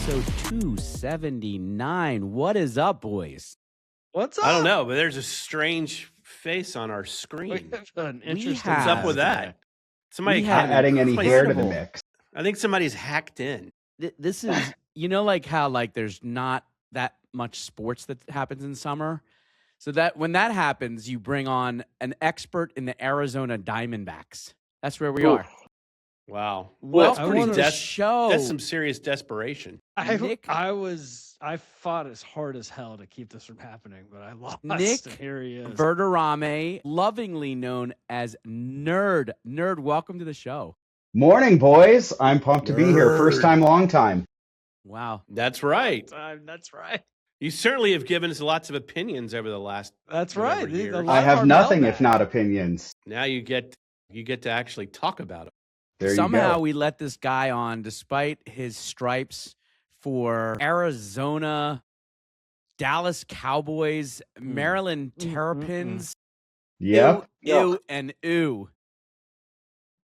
episode 279. What is up, boys? What's up? I don't know, but there's a strange face on our screen. What's up with that? Somebody adding any hair to the mix. I think somebody's hacked in. This is, like how there's not that much sports that happens in summer. So that when that happens, you bring on an expert in the Arizona Diamondbacks. That's where we are. Wow. Well, that's pretty show. That's some serious desperation. I fought as hard as hell to keep this from happening, but I lost. Nick and here he is. Verderame, lovingly known as Nerd. Nerd, welcome to the show. Morning, boys. I'm pumped to be here. First time, long time. Wow. That's right. That's right. You certainly have given us lots of opinions over the last. That's right. I have nothing if not opinions. Now you get to actually talk about it. Somehow we let this guy on despite his stripes for Arizona, Dallas Cowboys, Maryland Terrapins. Yep. Ew, and ew.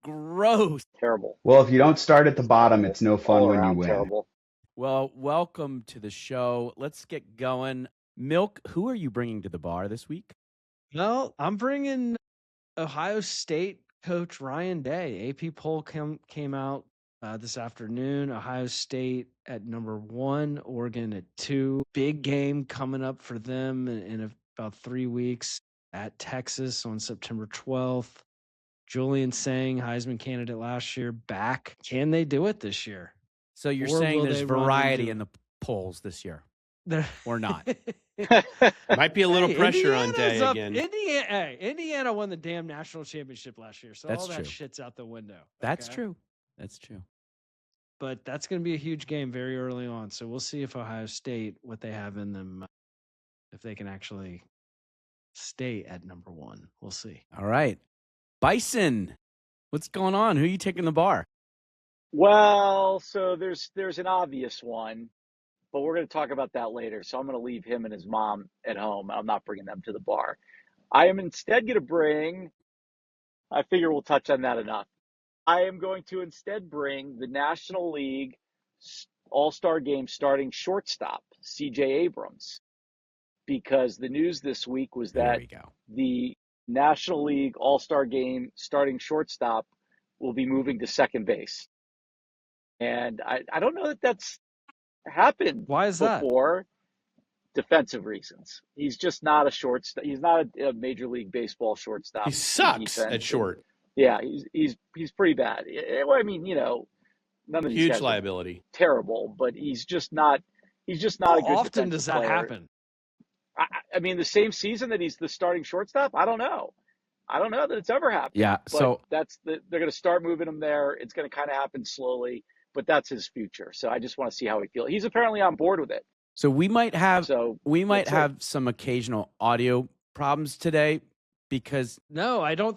Gross. Terrible. Well, if you don't start at the bottom, it's no fun when you win. Terrible. Well, welcome to the show. Let's get going. Milk, who are you bringing to the bar this week? Well, I'm bringing Ohio State coach Ryan Day. AP poll came out this afternoon. Ohio State at number 1, Oregon at 2. Big game coming up for them in about 3 weeks at Texas on September 12th. Julian Sang, Heisman candidate last year, back. Can they do it this year? So you're saying there's variety in the polls this year, or not? Might be a little pressure on Day again. Indiana won the damn national championship last year, so all that shit's out the window. That's true. That's true. But that's going to be a huge game very early on, so we'll see if Ohio State, what they have in them, if they can actually stay at number 1. We'll see. All right. Bison, what's going on? Who are you taking the bar? Well, so there's an obvious one, but we're going to talk about that later. So I'm going to leave him and his mom at home. I'm not bringing them to the bar. I am instead going to bring, I figure we'll touch on that enough. I am going to instead bring the National League All-Star Game starting shortstop, CJ Abrams, because the news this week was that the National League All-Star Game starting shortstop will be moving to second base. And I don't know that that's happened before. Defensive reasons. He's just not a shortstop. He's not a Major League Baseball shortstop. He sucks at short. Yeah, he's pretty bad. I mean, none of these huge guys liability. Are terrible, but he's just not a good How often does that player. happen? I mean, the same season that he's the starting shortstop, I don't know that it's ever happened. Yeah, but they're going to start moving him there. It's going to kind of happen slowly, but that's his future. So I just want to see how he feels. He's apparently on board with it. So we might have some occasional audio problems today because no, I don't.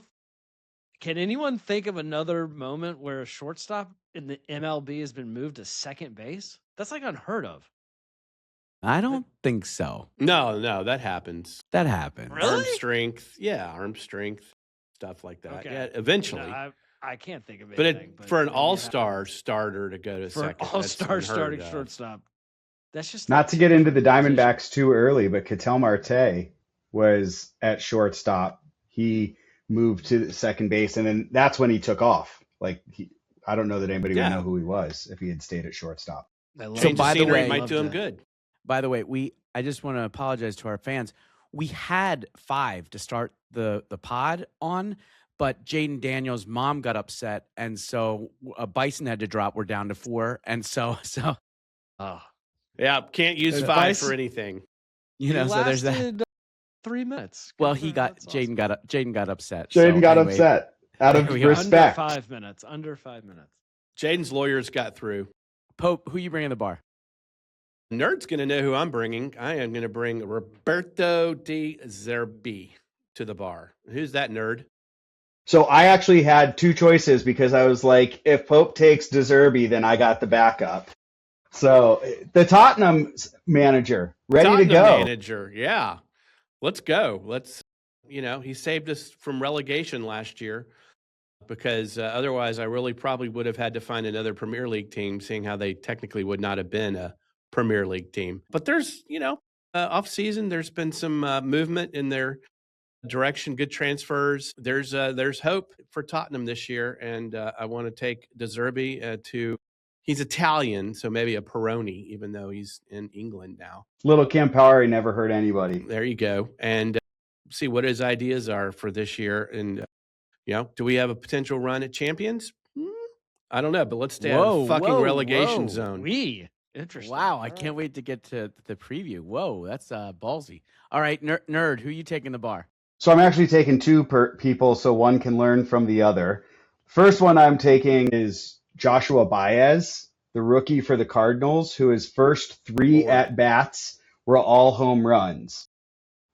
Can anyone think of another moment where a shortstop in the MLB has been moved to second base? That's unheard of. I don't think so. No, that happens. That happens. Really? Arm strength, stuff like that. Okay. Yeah, eventually. No, I can't think of anything. But for an all-star starter to go to second, an all-star starting shortstop, that's just not to get into the Diamondbacks too early, but Ketel Marte was at shortstop. He moved to second base, and then that's when he took off. I don't know that anybody would know who he was if he had stayed at shortstop. So by the way, might do him good. By the way, I just want to apologize to our fans. We had 5 to start the pod on, but Jaden Daniels' mom got upset, and so Bison had to drop. We're down to 4, and so. Yeah, can't use 5 for anything. So there's that. 3 minutes. Well, Jaden got upset. Jaden got upset out of respect. Under 5 minutes. Jaden's lawyers got through. Pope, who you bringing to the bar? Nerd's going to know who I'm bringing. I am going to bring Roberto De Zerbi to the bar. Who's that nerd? So I actually had 2 choices because I was like, if Pope takes De Zerbi, then I got the backup. So the Tottenham manager, ready to go. Manager, yeah. Let's go. He saved us from relegation last year. because otherwise I really probably would have had to find another Premier League team, seeing how they technically would not have been a Premier League team. But there's, off season, there's been some movement in their direction, good transfers. There's hope for Tottenham this year, and I want to take De Zerbi to. He's Italian, so maybe a Peroni, even though he's in England now. Little Campari never hurt anybody. There you go, and see what his ideas are for this year. And do we have a potential run at champions? I don't know, but let's stay out of the fucking relegation zone. Interesting. Wow, I can't wait to get to the preview. Whoa, that's ballsy. All right, nerd, who you taking the bar? So I'm actually taking two people so one can learn from the other. First one I'm taking is Joshua Baez, the rookie for the Cardinals, who his first three at-bats were all home runs.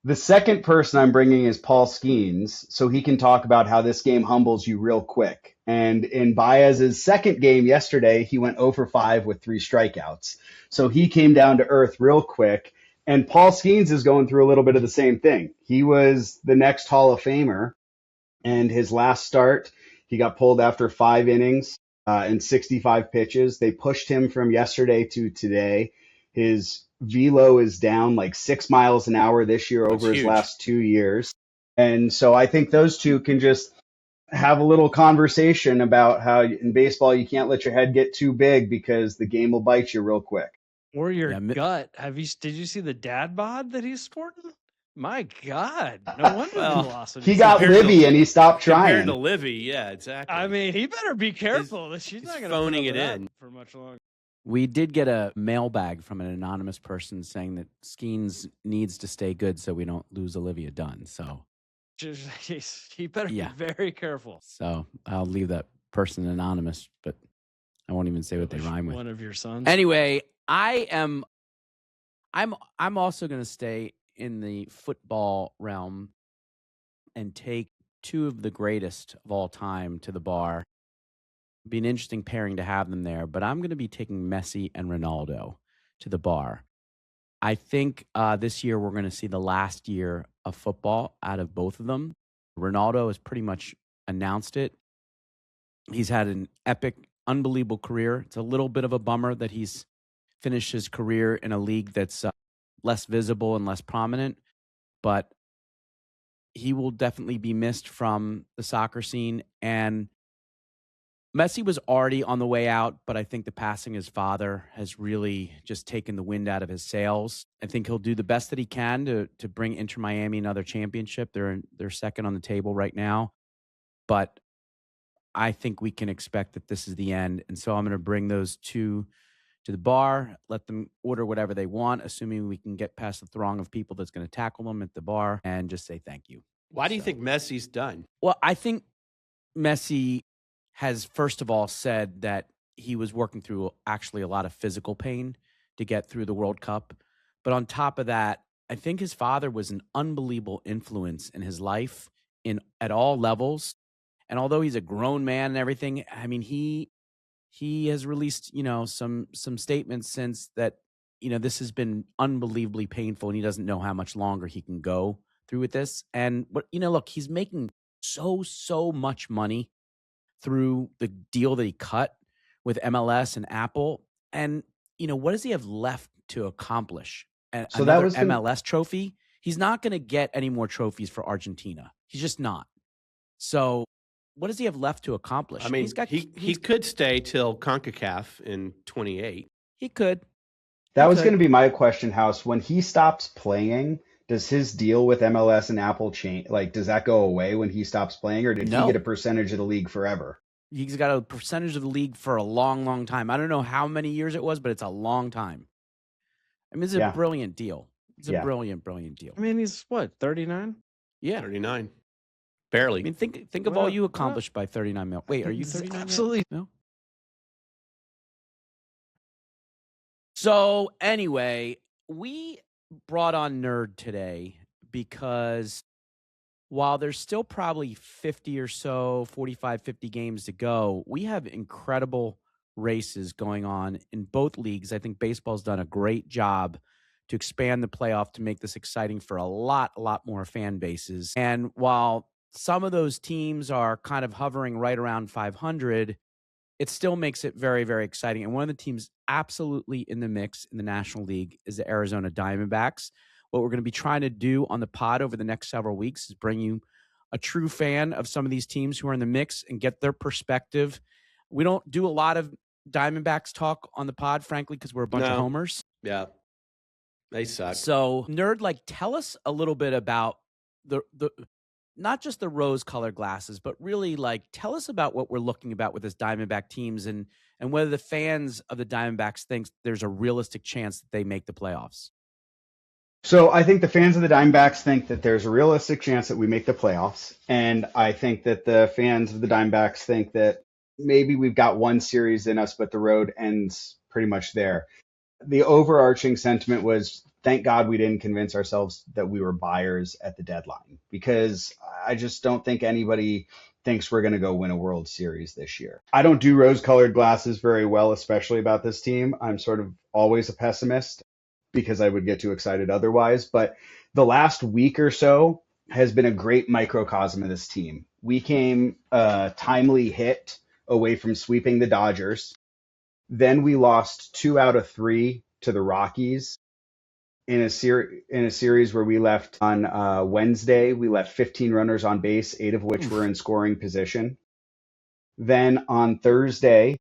The second person I'm bringing is Paul Skeens, so he can talk about how this game humbles you real quick. And in Baez's second game yesterday, he went 0 for 5 with 3 strikeouts. So he came down to earth real quick. And Paul Skeens is going through a little bit of the same thing. He was the next Hall of Famer, and his last start, he got pulled after 5 innings and 65 pitches. They pushed him from yesterday to today. His velo is down like 6 miles an hour this year over his last 2 years. And so I think those two can just have a little conversation about how in baseball you can't let your head get too big because the game will bite you real quick. Or your gut. Did you see the dad bod that he's sporting? My God. No wonder the velocity. He got Livy and he stopped trying. Compared to Livy, yeah, exactly. I mean, he better be careful. She's not going to phoning it in for much longer. We did get a mailbag from an anonymous person saying that Skeens needs to stay good so we don't lose Olivia Dunn. So he better be very careful. So I'll leave that person anonymous, but I won't even say what they rhyme with. One of your sons. Anyway, I'm also going to stay in the football realm and take two of the greatest of all time to the bar. It'd be an interesting pairing to have them there, but I'm going to be taking Messi and Ronaldo to the bar. I think this year we're going to see the last year of football out of both of them. Ronaldo has pretty much announced it. He's had an epic, unbelievable career. It's a little bit of a bummer that he's finished his career in a league that's less visible and less prominent, but he will definitely be missed from the soccer scene. And Messi was already on the way out, but I think the passing of his father has really just taken the wind out of his sails. I think he'll do the best that he can to bring Inter Miami another championship. They're second on the table right now, but I think we can expect that this is the end. And so I'm going to bring those two to the bar, let them order whatever they want, assuming we can get past the throng of people that's going to tackle them at the bar, and just say thank you. Why do you think Messi's done? Well, I think Messi has, first of all, said that he was working through actually a lot of physical pain to get through the World Cup. But on top of that, I think his father was an unbelievable influence in his life at all levels. And although he's a grown man and everything, I mean, he has released, some statements since that, this has been unbelievably painful and he doesn't know how much longer he can go through with this. And look, he's making so much money through the deal that he cut with MLS and Apple. And, what does he have left to accomplish? So another MLS trophy? He's not going to get any more trophies for Argentina. He's just not. So what does he have left to accomplish? I mean, he could stay till CONCACAF in 28. He could. That was going to be my question, House. When he stops playing, does his deal with MLS and Apple change? Like, does that go away when he stops playing, or did he get a percentage of the league forever? He's got a percentage of the league for a long, long time. I don't know how many years it was, but it's a long time. I mean, it's a brilliant deal. It's a brilliant deal. I mean, he's what, 39? Yeah. 39. Barely. I mean, think of all you accomplished by 39 mil. Wait, are you 39? Absolutely. No. So anyway, we brought on Nerd today because while there's still probably 50 or so, 45, 50 games to go, we have incredible races going on in both leagues. I think baseball's done a great job to expand the playoff to make this exciting for a lot more fan bases. And while some of those teams are kind of hovering right around 500, it still makes it very, very exciting. And one of the teams absolutely in the mix in the National League is the Arizona Diamondbacks. What we're going to be trying to do on the pod over the next several weeks is bring you a true fan of some of these teams who are in the mix and get their perspective. We don't do a lot of Diamondbacks talk on the pod, frankly, because we're a bunch of homers. Yeah. They suck. So, Nerd, like, tell us a little bit about the not just the rose-colored glasses, but really, like, tell us about what we're looking about with this Diamondback teams and whether the fans of the Diamondbacks think there's a realistic chance that they make the playoffs. So I think the fans of the Diamondbacks think that there's a realistic chance that we make the playoffs. And I think that the fans of the Diamondbacks think that maybe we've got one series in us, but the road ends pretty much there. The overarching sentiment was, thank God we didn't convince ourselves that we were buyers at the deadline, because I just don't think anybody thinks we're going to go win a World Series this year. I don't do rose-colored glasses very well, especially about this team. I'm sort of always a pessimist because I would get too excited otherwise. But the last week or so has been a great microcosm of this team. We came a timely hit away from sweeping the Dodgers. Then we lost 2 out of 3 to the Rockies in a series where we left on Wednesday. We left 15 runners on base, 8 of which were in scoring position. Then on Thursday,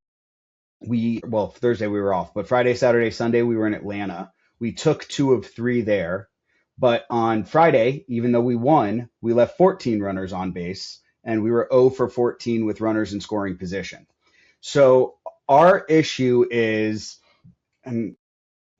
Thursday we were off, but Friday, Saturday, Sunday, we were in Atlanta. We took 2 of 3 there. But on Friday, even though we won, we left 14 runners on base, and we were 0 for 14 with runners in scoring position. So our issue is, and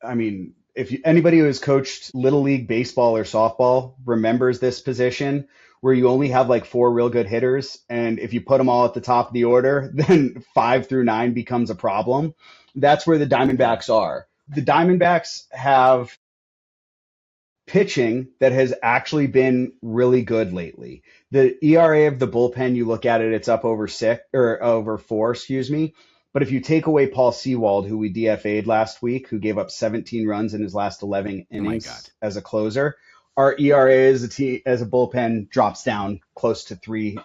I mean, if anybody who has coached Little League baseball or softball remembers this position where you only have like 4 real good hitters, and if you put them all at the top of the order, then 5 through 9 becomes a problem. That's where the Diamondbacks are. The Diamondbacks have pitching that has actually been really good lately. The ERA of the bullpen, you look at it, it's up over 4, But if you take away Paul Sewald, who we DFA'd last week, who gave up 17 runs in his last 11 innings as a closer, our ERA as a bullpen drops down close to 3,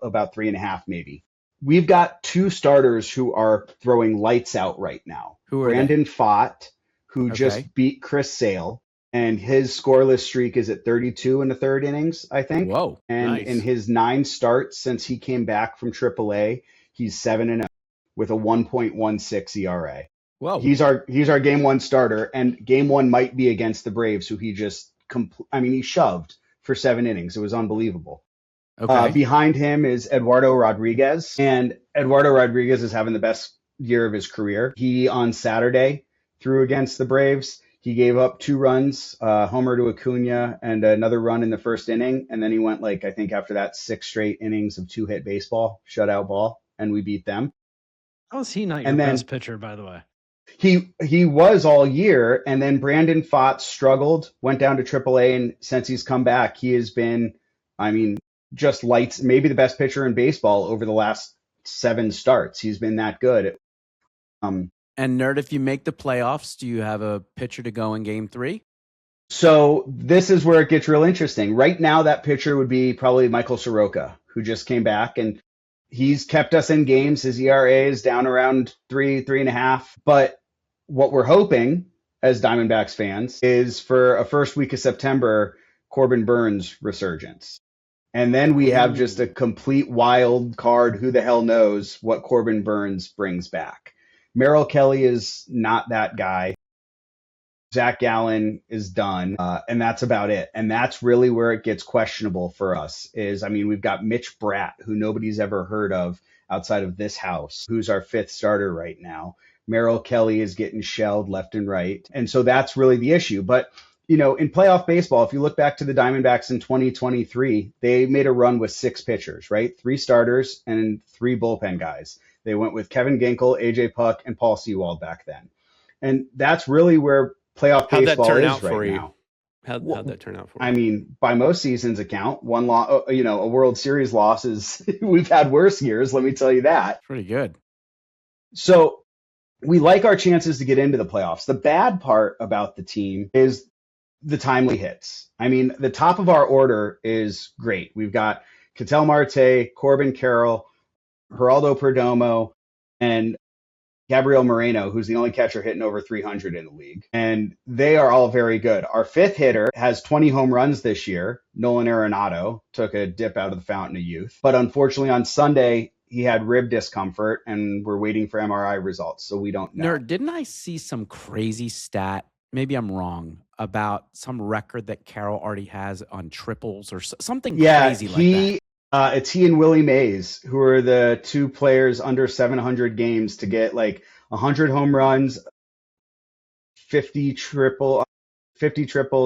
about 3.5 maybe. We've got 2 starters who are throwing lights out right now. Who are Brandon Pfaadt, who just beat Chris Sale, and his scoreless streak is at 32 in the 3rd innings, I think. Whoa! And nice. in his 9 starts since he came back from AAA, he's 7-0 with a 1.16 ERA. Whoa! He's our game 1 starter, and game 1 might be against the Braves, who he just he shoved for 7 innings. It was unbelievable. Okay. Behind him is Eduardo Rodriguez, and Eduardo Rodriguez is having the best year of his career. He, on Saturday, threw against the Braves. He gave up 2 runs, homer to Acuna, and another run in the 1st inning. And then he went, I think after that, 6 straight innings of 2-hit baseball, shutout ball, and we beat them. How is he not your best pitcher, by the way? He was all year, and then Brandon Pfaadt struggled, went down to AAA, and since he's come back, he has been, just lights, maybe the best pitcher in baseball over the last 7 starts. He's been that good. And Nerd, if you make the playoffs, do you have a pitcher to go in game 3? So this is where it gets real interesting. Right now, that pitcher would be probably Michael Soroka, who just came back, and he's kept us in games. His ERA is down around 3.5. But what we're hoping as Diamondbacks fans is for a first week of September, Corbin Burns resurgence. And then we have just a complete wild card. Who the hell knows what Corbin Burns brings back? Merrill Kelly is not that guy. Zach Gallen is done, and that's about it. And that's really where it gets questionable for us is, we've got Mitch Bratt, who nobody's ever heard of outside of this house, who's our 5th starter right now. Merrill Kelly is getting shelled left and right. And so that's really the issue. But, in playoff baseball, if you look back to the Diamondbacks in 2023, they made a run with 6 pitchers, right? 3 starters and 3 bullpen guys. They went with Kevin Ginkel, AJ Puck, and Paul Sewald back then. And that's really where playoff baseball is right now. How'd that turn out for you? By most seasons' account, one loss, a World Series loss is, we've had worse years, let me tell you that. Pretty good. So we like our chances to get into the playoffs. The bad part about the team is the timely hits. The top of our order is great. We've got Ketel Marte, Corbin Carroll, Geraldo Perdomo, and Gabriel Moreno, who's the only catcher hitting over 300 in the league. And they are all very good. Our fifth hitter has 20 home runs this year. Nolan Arenado took a dip out of the fountain of youth. But unfortunately on Sunday, he had rib discomfort, and we're waiting for MRI results, so we don't know. Nerd, didn't I see some crazy stat? Maybe I'm wrong about some record that Carroll already has on triples or something crazy like that. It's he and Willie Mays, who are the two players under 700 games to get like 100 home runs, 50 triples.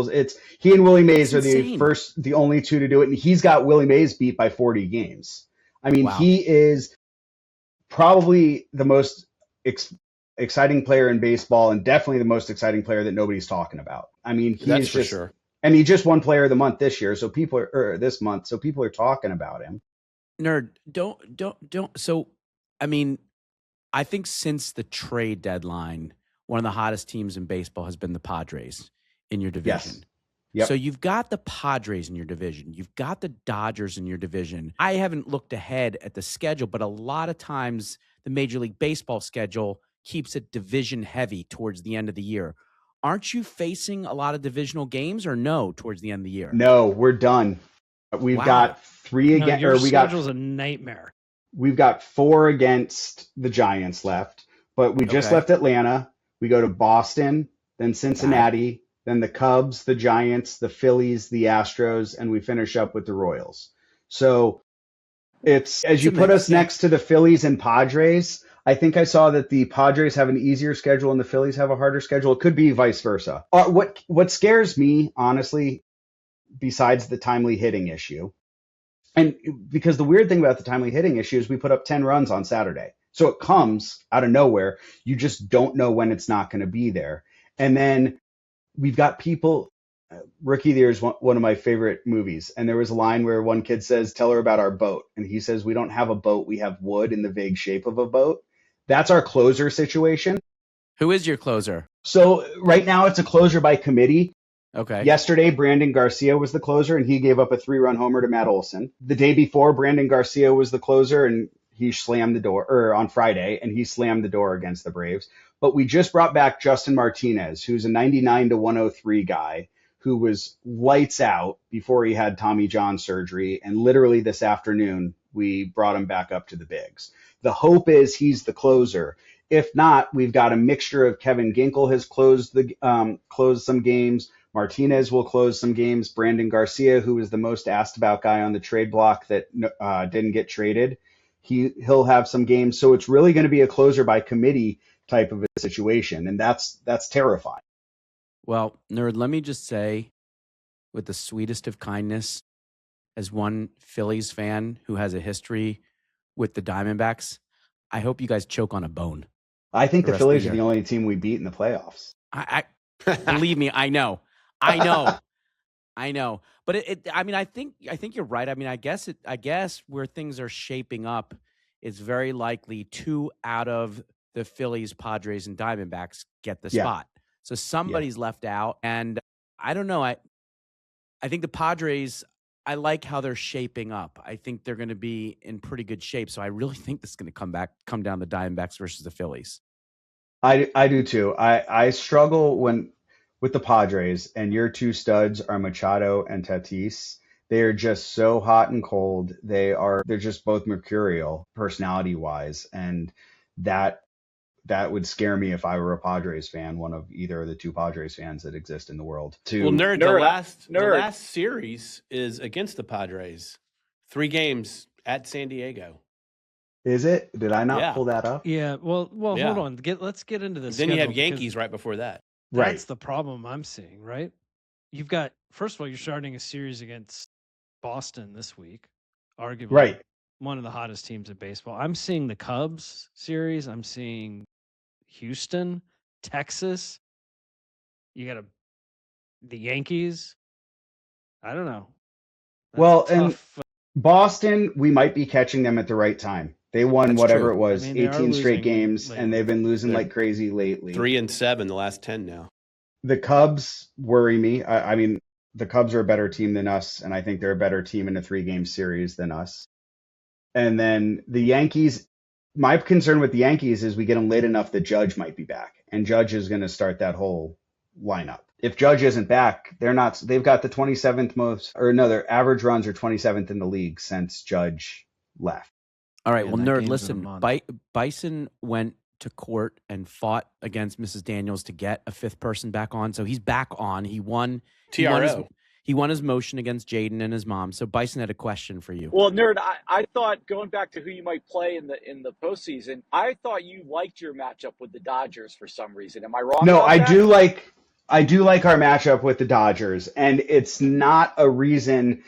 It's he and Willie Mays are the only two to do it, and he's got Willie Mays beat by 40 games. I mean, He is probably the most exciting player in baseball, and definitely the most exciting player that nobody's talking about. I mean, that's for sure. And he just won Player of the Month this year, so people are talking about him. Nerd, don't. So, I mean, I think since the trade deadline, one of the hottest teams in baseball has been the Padres in your division. Yes. Yep. So you've got the Padres in your division. You've got the Dodgers in your division. I haven't looked ahead at the schedule, but a lot of times the Major League Baseball schedule keeps it division heavy towards the end of the year. Aren't you facing a lot of divisional games or no towards the end of the year? No, we're done. We've got 3 again. Your schedule's a nightmare. We've got 4 against the Giants left, but we just left Atlanta. We go to Boston, then Cincinnati, then the Cubs, the Giants, the Phillies, the Astros, and we finish up with the Royals. So it's as you put us next to the Phillies and Padres, I think I saw that the Padres have an easier schedule and the Phillies have a harder schedule. It could be vice versa. What scares me, honestly, besides the timely hitting issue, and because the weird thing about the timely hitting issue is we put up 10 runs on Saturday. So it comes out of nowhere. You just don't know when it's not going to be there. And then we've got people, Rookie of the Year is one of my favorite movies. And there was a line where one kid says, "Tell her about our boat." And he says, "We don't have a boat. We have wood in the vague shape of a boat." That's our closer situation. Who is your closer? So right now it's a closer by committee. Okay. Yesterday, Brandon Garcia was the closer, and he gave up a 3-run homer to Matt Olson. The day before, Brandon Garcia was the closer, and he slammed the door, or on Friday, and he slammed the door against the Braves. But we just brought back Justin Martinez, who's a 99 to 103 guy who was lights out before he had Tommy John surgery. And literally this afternoon, we brought him back up to the bigs. The hope is he's the closer. If not, we've got a mixture of Kevin Ginkel has closed some games. Martinez will close some games. Brandon Garcia, who is the most asked about guy on the trade block that didn't get traded, he'll have some games. So it's really going to be a closer by committee type of a situation, and that's terrifying. Well, Nerd, let me just say, with the sweetest of kindness, as one Phillies fan who has a history with the Diamondbacks, I hope you guys choke on a bone. I think the Phillies are the only team we beat in the playoffs. I believe me, I know. But I mean, I think you're right. I mean, I guess where things are shaping up, it's very likely 2 out of the Phillies, Padres, and Diamondbacks get the spot. So somebody's left out, and I don't know. I think the Padres, I like how they're shaping up. I think they're going to be in pretty good shape. So I really think this is going to come down the Diamondbacks versus the Phillies. I do too. I struggle with the Padres, and your 2 studs are Machado and Tatis. They are just so hot and cold. They're just both mercurial personality wise, and that would scare me if I were a Padres fan, one of either of the 2 Padres fans that exist in the world. Well, the last series is against the Padres. 3 games at San Diego. Is it? Did I not pull that up? Yeah. Well, hold on. Let's get into this. Then you have Yankees right before that. That's the problem I'm seeing, right? You've got, first of all, you're starting a series against Boston this week, arguably one of the hottest teams in baseball. I'm seeing the Cubs series. I'm seeing Houston, Texas. You got the Yankees. I don't know. And Boston, we might be catching them at the right time. They won it was, 18 straight games, and they've been losing like crazy lately. 3-7 the last 10 now. The Cubs worry me. I mean, The Cubs are a better team than us, and I think they're a better team in a 3-game series than us. And then the Yankees, my concern with the Yankees is we get them late enough that Judge might be back, and Judge is going to start that whole lineup. If Judge isn't back, they've got the 27th most, or no, their average runs are 27th in the league since Judge left. All right. Yeah, well, that Nerd, game's in a listen, month. Bison went to court and fought against Mrs. Daniels to get a fifth person back on. So he's back on. He won. TRO. He won his motion against Jaden and his mom. So Bison had a question for you. Well, Nerd, I thought, going back to who you might play in the postseason, I thought you liked your matchup with the Dodgers for some reason. Am I wrong? No, about I that? do like our matchup with the Dodgers, and it's not a reason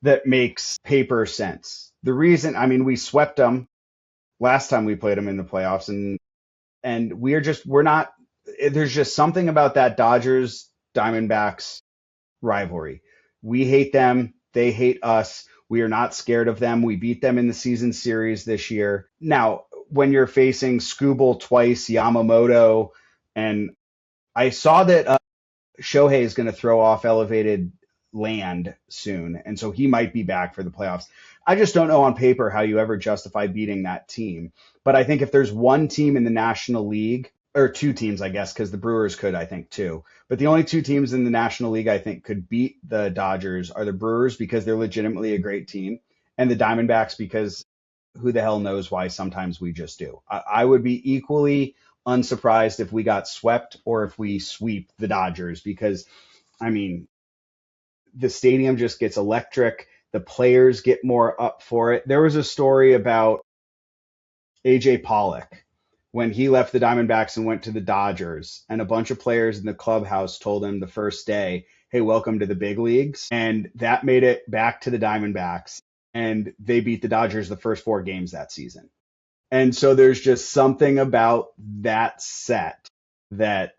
that makes paper sense. The reason, I mean, we swept them last time we played them in the playoffs, and we're not. There's just something about that Dodgers Diamondbacks rivalry. We hate them, they hate us. We are not scared of them. We beat them in the season series this year. Now, when you're facing Skubal twice, Yamamoto, and I saw that Shohei is going to throw off elevated land soon, and so he might be back for the playoffs. I just don't know on paper how you ever justify beating that team. But I think if there's one team in the National League, or two teams, I guess, because the Brewers could, I think, too. But the only two teams in the National League I think could beat the Dodgers are the Brewers because they're legitimately a great team, and the Diamondbacks because who the hell knows why sometimes we just do. I would be equally unsurprised if we got swept or if we sweep the Dodgers because, I mean, the stadium just gets electric. The players get more up for it. There was a story about AJ Pollock when he left the Diamondbacks and went to the Dodgers, and a bunch of players in the clubhouse told him the first day, hey, welcome to the big leagues. And that made it back to the Diamondbacks, and they beat the Dodgers the first 4 games that season. And so there's just something about that set that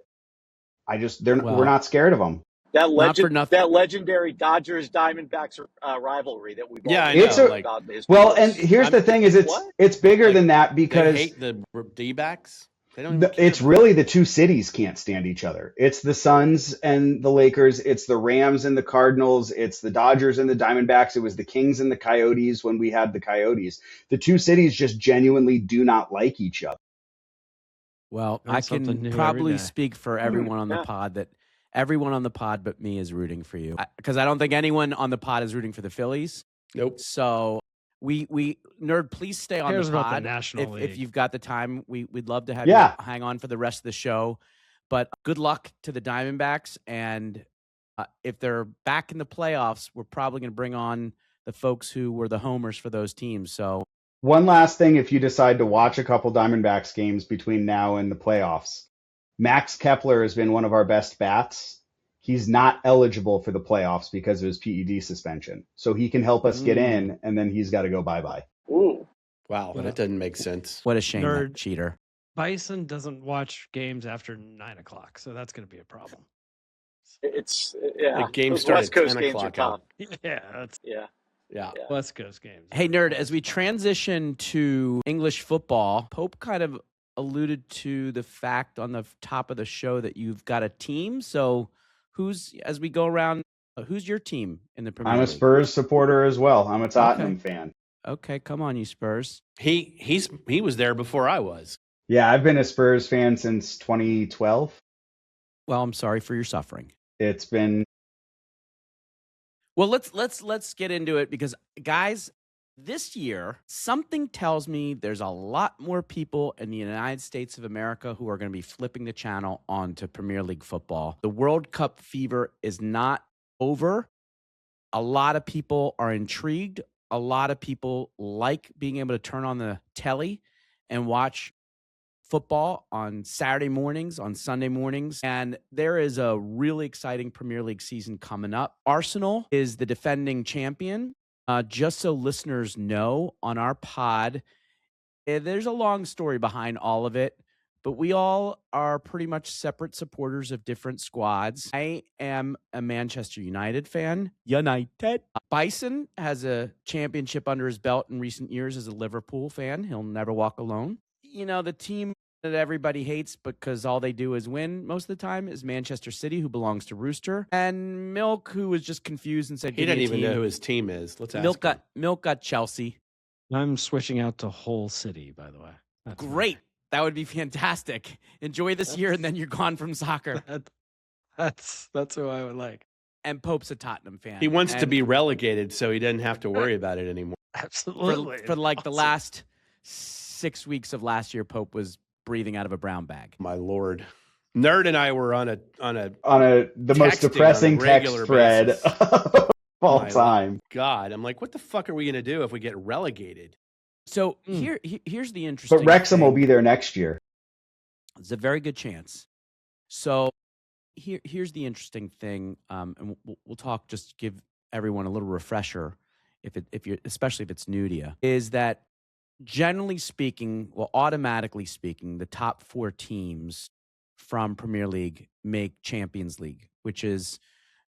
we're not scared of them. That Not for nothing. that legendary Dodgers Diamondbacks rivalry that we've Yeah, all I know. It's a- about in the history Well, books. and here's the thing: is What? it's bigger Like, than that They because hate the D-backs. They don't even care it's about really the two cities can't stand each other. It's the Suns and the Lakers. It's the Rams and the Cardinals. It's the Dodgers and the Diamondbacks. It was the Kings and the Coyotes when we had the Coyotes. The two cities just genuinely do not like each other. Well, Learn I something can new every probably day. speak for everyone on the Yeah. pod that everyone on the pod but me is rooting for you. Because I don't think anyone on the pod is rooting for the Phillies. Nope. So we Nerd, please stay on Cares the about pod. the National if League. you've got the time, we'd love to have Yeah. you hang on for the rest of the show. But good luck to the Diamondbacks, and if they're back in the playoffs, we're probably going to bring on the folks who were the homers for those teams. So One last thing, if you decide to watch a couple Diamondbacks games between now and the playoffs, Max Kepler has been one of our best bats. He's not eligible for the playoffs because of his PED suspension. So he can help us get in, and then he's got to go bye-bye. Ooh. Wow, that doesn't make sense. what a shame, that Nerd. cheater. Bison doesn't watch games after 9:00, so that's going to be a problem. It's yeah. The game Those started West Coast at 10 games are o'clock. tough. Yeah, that's Yeah. Yeah. Yeah. West Coast games. Hey, Nerd, as we transition to English football, Pope kind of alluded to the fact on the top of the show that you've got a team. So as we go around, who's your team in the Premier I'm a League? Spurs supporter as well. I'm a Tottenham fan. Okay, come on, you Spurs. He was there before I was. Yeah, I've been a Spurs fan since 2012. Well, I'm sorry for your suffering. It's been Well, let's get into it because, guys, this year, something tells me there's a lot more people in the United States of America who are going to be flipping the channel onto Premier League football. The World Cup fever is not over. A lot of people are intrigued. A lot of people like being able to turn on the telly and watch football on Saturday mornings, on Sunday mornings. And there is a really exciting Premier League season coming up. Arsenal is the defending champion. Just so listeners know, on our pod, there's a long story behind all of it, but we all are pretty much separate supporters of different squads. I am a Manchester United fan. United. Bison has a championship under his belt in recent years as a Liverpool fan. He'll never walk alone. You know, the team that everybody hates because all they do is win most of the time is Manchester City, who belongs to Rooster, and Milk, who was just confused and said, He doesn't even know who his team is. Let's ask him. Milk got Chelsea. I'm switching out to Hull City, by the way. That's great. That would be fantastic. Enjoy this year, and then you're gone from soccer. That's who I would like. And Pope's a Tottenham fan. He wants to be relegated so he doesn't have to worry about it anymore. Absolutely. For like the last 6 weeks of last year, Pope was breathing out of a brown bag. My Lord. Nerd and I were on the most depressing text thread of all time. God, I'm like, what the fuck are we going to do if we get relegated? So here's the interesting But Wrexham will be there next year. It's a very good chance. So here's the interesting thing, and we'll talk, just to give everyone a little refresher, especially if it's new to you, is that generally speaking, well, automatically speaking, the top 4 teams from Premier League make Champions League, which is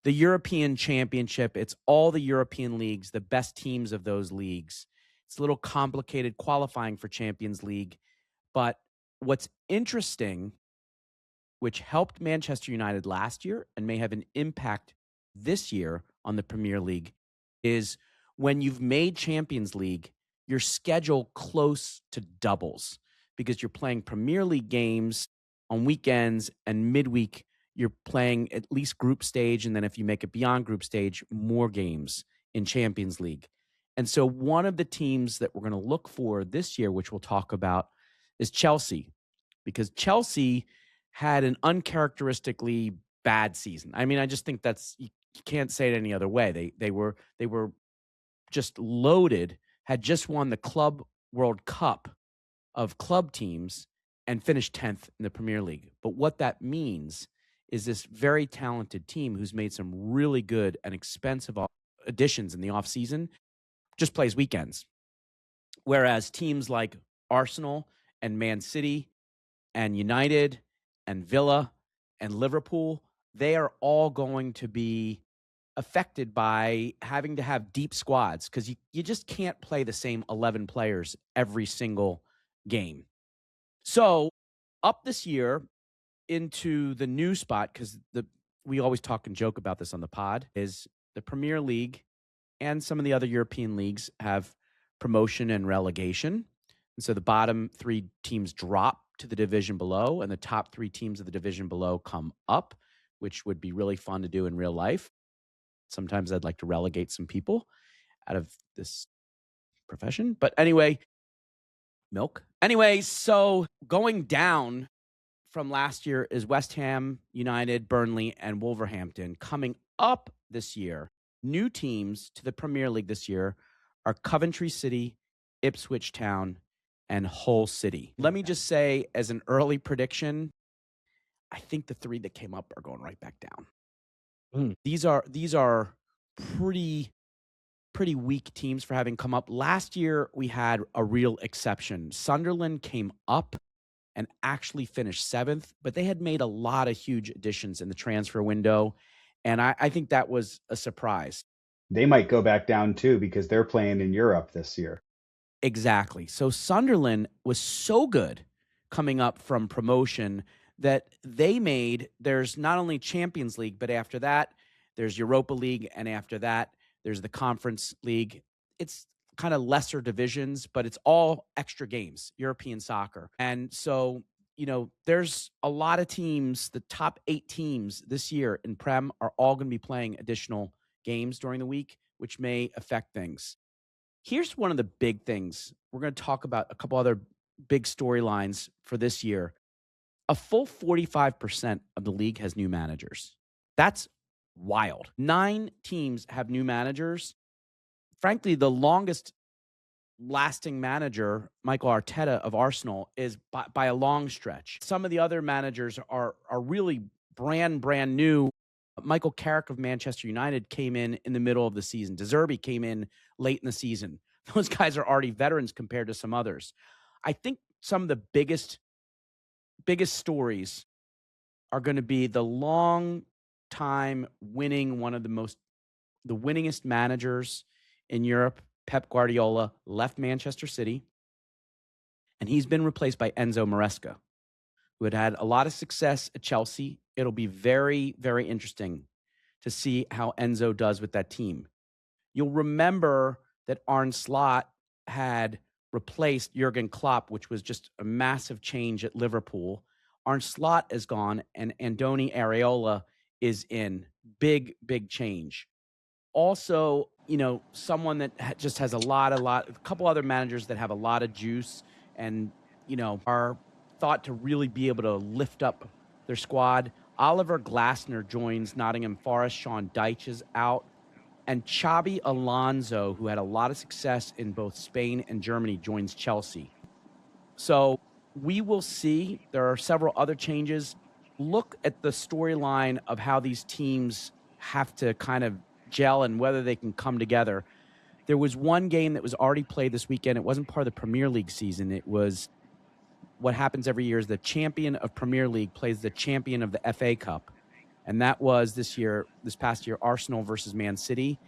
the European Championship. It's all the European leagues, the best teams of those leagues. It's a little complicated qualifying for Champions League, but what's interesting, which helped Manchester United last year and may have an impact this year on the Premier League, is when you've made Champions League, your schedule close to doubles because you're playing Premier League games on weekends, and midweek you're playing at least group stage, and then if you make it beyond group stage, more games in Champions League. And so one of the teams that we're going to look for this year, which we'll talk about, is Chelsea, because Chelsea had an uncharacteristically bad season. I mean, I just think you can't say it any other way. They were just loaded, had just won the Club World Cup of club teams and finished 10th in the Premier League. But what that means is this very talented team who's made some really good and expensive additions in the offseason just plays weekends. Whereas teams like Arsenal and Man City and United and Villa and Liverpool, they are all going to be affected by having to have deep squads because you just can't play the same 11 players every single game. So up this year into the new spot, because we always talk and joke about this on the pod, is the Premier League and some of the other European leagues have promotion and relegation. And so the bottom 3 teams drop to the division below, and the top 3 teams of the division below come up, which would be really fun to do in real life. Sometimes I'd like to relegate some people out of this profession. But anyway, milk. Anyway, so going down from last year is West Ham, United, Burnley, and Wolverhampton. Coming up this year, new teams to the Premier League this year are Coventry City, Ipswich Town, and Hull City. Let me just say, as an early prediction, I think the 3 that came up are going right back down. These are pretty weak teams for having come up. Last year, we had a real exception. Sunderland came up and actually finished 7th, but they had made a lot of huge additions in the transfer window, and I think that was a surprise. They might go back down too because they're playing in Europe this year. Exactly. So Sunderland was so good coming up from promotion that there's not only Champions League, but after that, there's Europa League, and after that, there's the Conference League. It's kind of lesser divisions, but it's all extra games, European soccer. And so, there's a lot of teams, the top 8 teams this year in Prem are all going to be playing additional games during the week, which may affect things. Here's one of the big things. We're going to talk about a couple other big storylines for this year. A full 45% of the league has new managers. That's wild. 9 teams have new managers. Frankly, the longest lasting manager, Michael Arteta of Arsenal, is by a long stretch. Some of the other managers are really brand new. Michael Carrick of Manchester United came in the middle of the season. De Zerbi came in late in the season. Those guys are already veterans compared to some others. I think some of the biggest stories are going to be the long time winning, one of the winningest managers in Europe, Pep Guardiola, left Manchester City, and he's been replaced by Enzo Maresca. who had a lot of success at Chelsea. It'll be very, very interesting to see how Enzo does with that team. You'll remember that Arne Slot had replaced Jurgen Klopp, which was just a massive change at Liverpool. Arne Slot is gone, and Andoni Areola is in. Big, big change. Also, someone that just has a couple other managers that have a lot of juice and, are thought to really be able to lift up their squad. Oliver Glasner joins Nottingham Forest. Sean Dyche is out. And Xabi Alonso, who had a lot of success in both Spain and Germany, joins Chelsea. So we will see. There are several other changes. Look at the storyline of how these teams have to kind of gel and whether they can come together. There was one game that was already played this weekend. It wasn't part of the Premier League season. It was what happens every year is the champion of Premier League plays the champion of the FA Cup. And that was this past year, Arsenal versus Man City.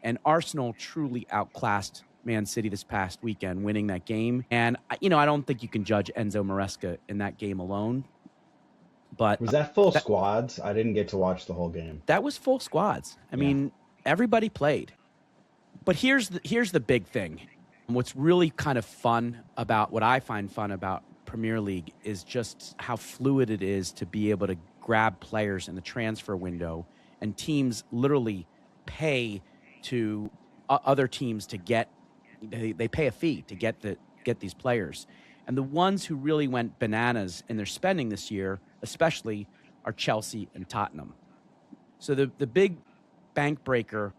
And Arsenal truly outclassed Man City this past weekend, winning that game. And, I don't think you can judge Enzo Maresca in that game alone. But was that full squads? I didn't get to watch the whole game. That was full squads. I mean, everybody played. But here's the big thing. What's really kind of fun about what I find fun about Premier League is just how fluid it is to be able to grab players in the transfer window, and teams literally pay to other teams to get they pay a fee to get these players. And the ones who really went bananas in their spending this year, especially, are Chelsea and Tottenham. So the big bank breaker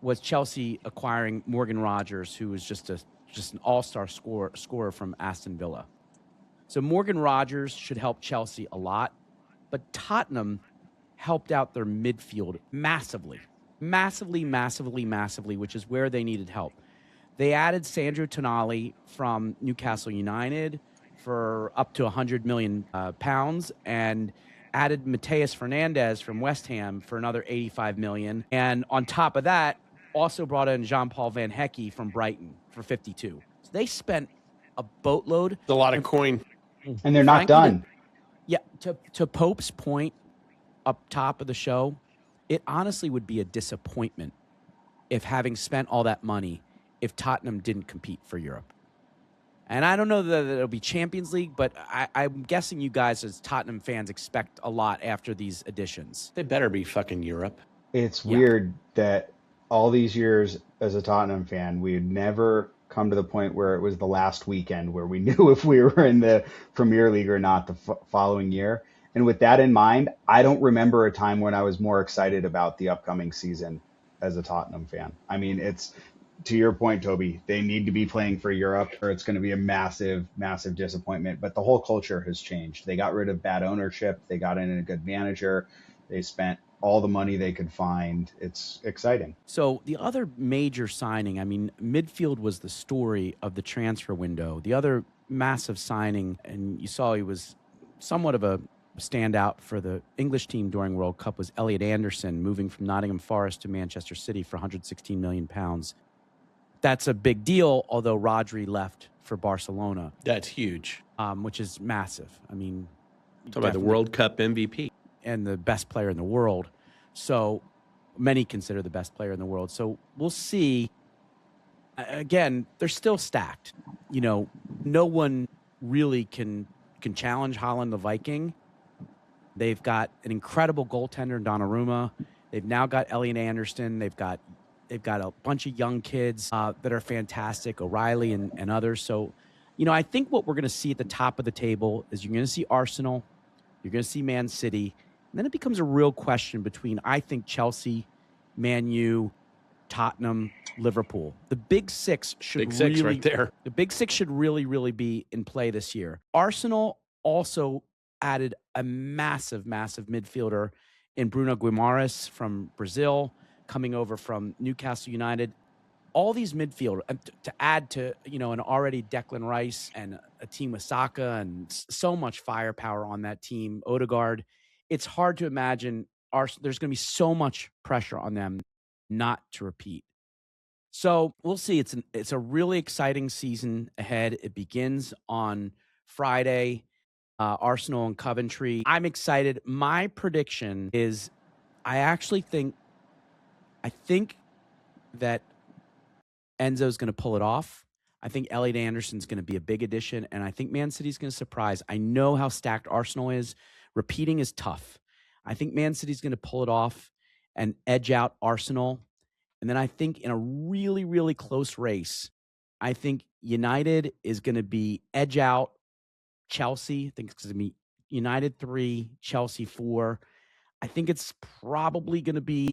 was Chelsea acquiring Morgan Rogers, who was just an all-star scorer from Aston Villa. So Morgan Rogers should help Chelsea a lot, but Tottenham helped out their midfield massively, which is where they needed help. They added Sandro Tonali from Newcastle United for up to £100 million, and added Mateus Fernandes from West Ham for another $85 million. And on top of that, also brought in Jean-Paul Van Hecke from Brighton for 52. So they spent a boatload. It's a lot of coin. And they're not done. Yeah, to Pope's point up top of the show, it honestly would be a disappointment if, having spent all that money, if Tottenham didn't compete for Europe. And I don't know that it'll be Champions League, but I'm guessing you guys as Tottenham fans expect a lot after these additions. They better be fucking Europe. It's weird that all these years as a Tottenham fan, we had never come to the point where it was the last weekend where we knew if we were in the Premier League or not the following year. And with that in mind, I don't remember a time when I was more excited about the upcoming season as a Tottenham fan. I mean, it's, to your point, Toby, they need to be playing for Europe or it's going to be a massive, massive disappointment. But the whole culture has changed. They got rid of bad ownership. They got in a good manager. They spent all the money they could find. It's exciting. So the other major signing, I mean, midfield was the story of the transfer window. The other massive signing, and you saw he was somewhat of a standout for the English team during World Cup, was Elliot Anderson, moving from Nottingham Forest to Manchester City for £116 million. That's a big deal, although Rodri left for Barcelona. That's huge. Which is massive. I mean, talk about the World Cup MVP. And the best player in the world. So many consider the best player in the world. So we'll see. Again, they're still stacked. No one really can challenge Holland the Viking. They've got an incredible goaltender in Donnarumma. They've now got Elliot Anderson. They've got a bunch of young kids that are fantastic, O'Reilly and others. So, I think what we're going to see at the top of the table is you're going to see Arsenal, you're going to see Man City. And then it becomes a real question between, I think, Chelsea, Man U, Tottenham, Liverpool. The big six should right there. The big six should really, really be in play this year. Arsenal also added a massive, massive midfielder in Bruno Guimaraes from Brazil, coming over from Newcastle United. All these midfielders, to add to, an already Declan Rice and a team with Saka and so much firepower on that team, Odegaard. It's hard to imagine there's going to be so much pressure on them not to repeat. So we'll see. It's a really exciting season ahead. It begins on Friday. Arsenal and Coventry. I'm excited. My prediction is I think that Enzo's going to pull it off. I think Elliot Anderson's going to be a big addition, and I think Man City's going to surprise. I know how stacked Arsenal is. Repeating is tough. I think Man City's going to pull it off and edge out Arsenal. And then I think in a really, really close race, I think United is going to be edge out Chelsea. I think it's going to be United 3, Chelsea 4. I think it's probably going to be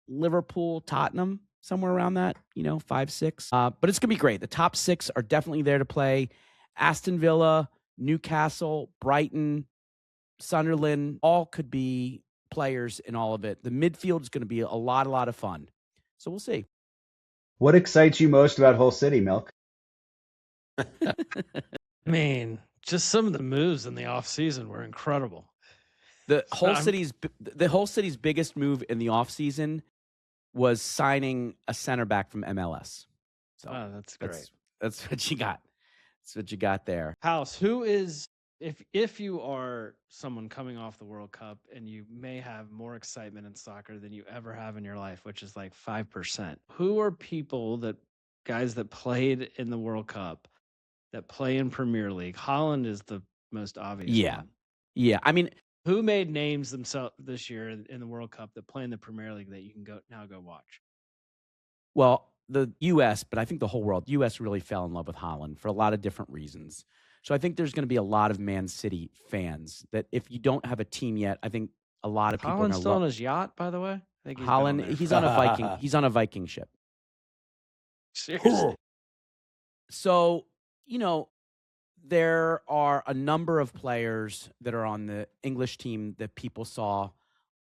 Liverpool, Tottenham, somewhere around that, 5, 6. But it's going to be great. The top 6 are definitely there to play. Aston Villa, Newcastle, Brighton, Sunderland, all could be players in all of it. The midfield is going to be a lot of fun. So we'll see. What excites you most about Hull City, Milk? I mean, just some of the moves in the offseason were incredible. The whole city's biggest move in the offseason was signing a center back from MLS. So that's great. That's what you got. That's what you got there. House, who is, if you are someone coming off the World Cup and you may have more excitement in soccer than you ever have in your life, which is like 5%, who are guys that played in the World Cup that play in Premier League? Holland is the most obvious one. Yeah. I mean, who made names themselves this year in the World Cup that play in the Premier League that you can go watch? Well, the U.S., but I think the whole world, U.S. really fell in love with Holland for a lot of different reasons. So I think there's going to be a lot of Man City fans that if you don't have a team yet, I think a lot of people Holland's are still on his yacht, by the way. I think Holland, he's on a Viking. He's on a Viking ship. Seriously. So, there are a number of players that are on the English team that people saw,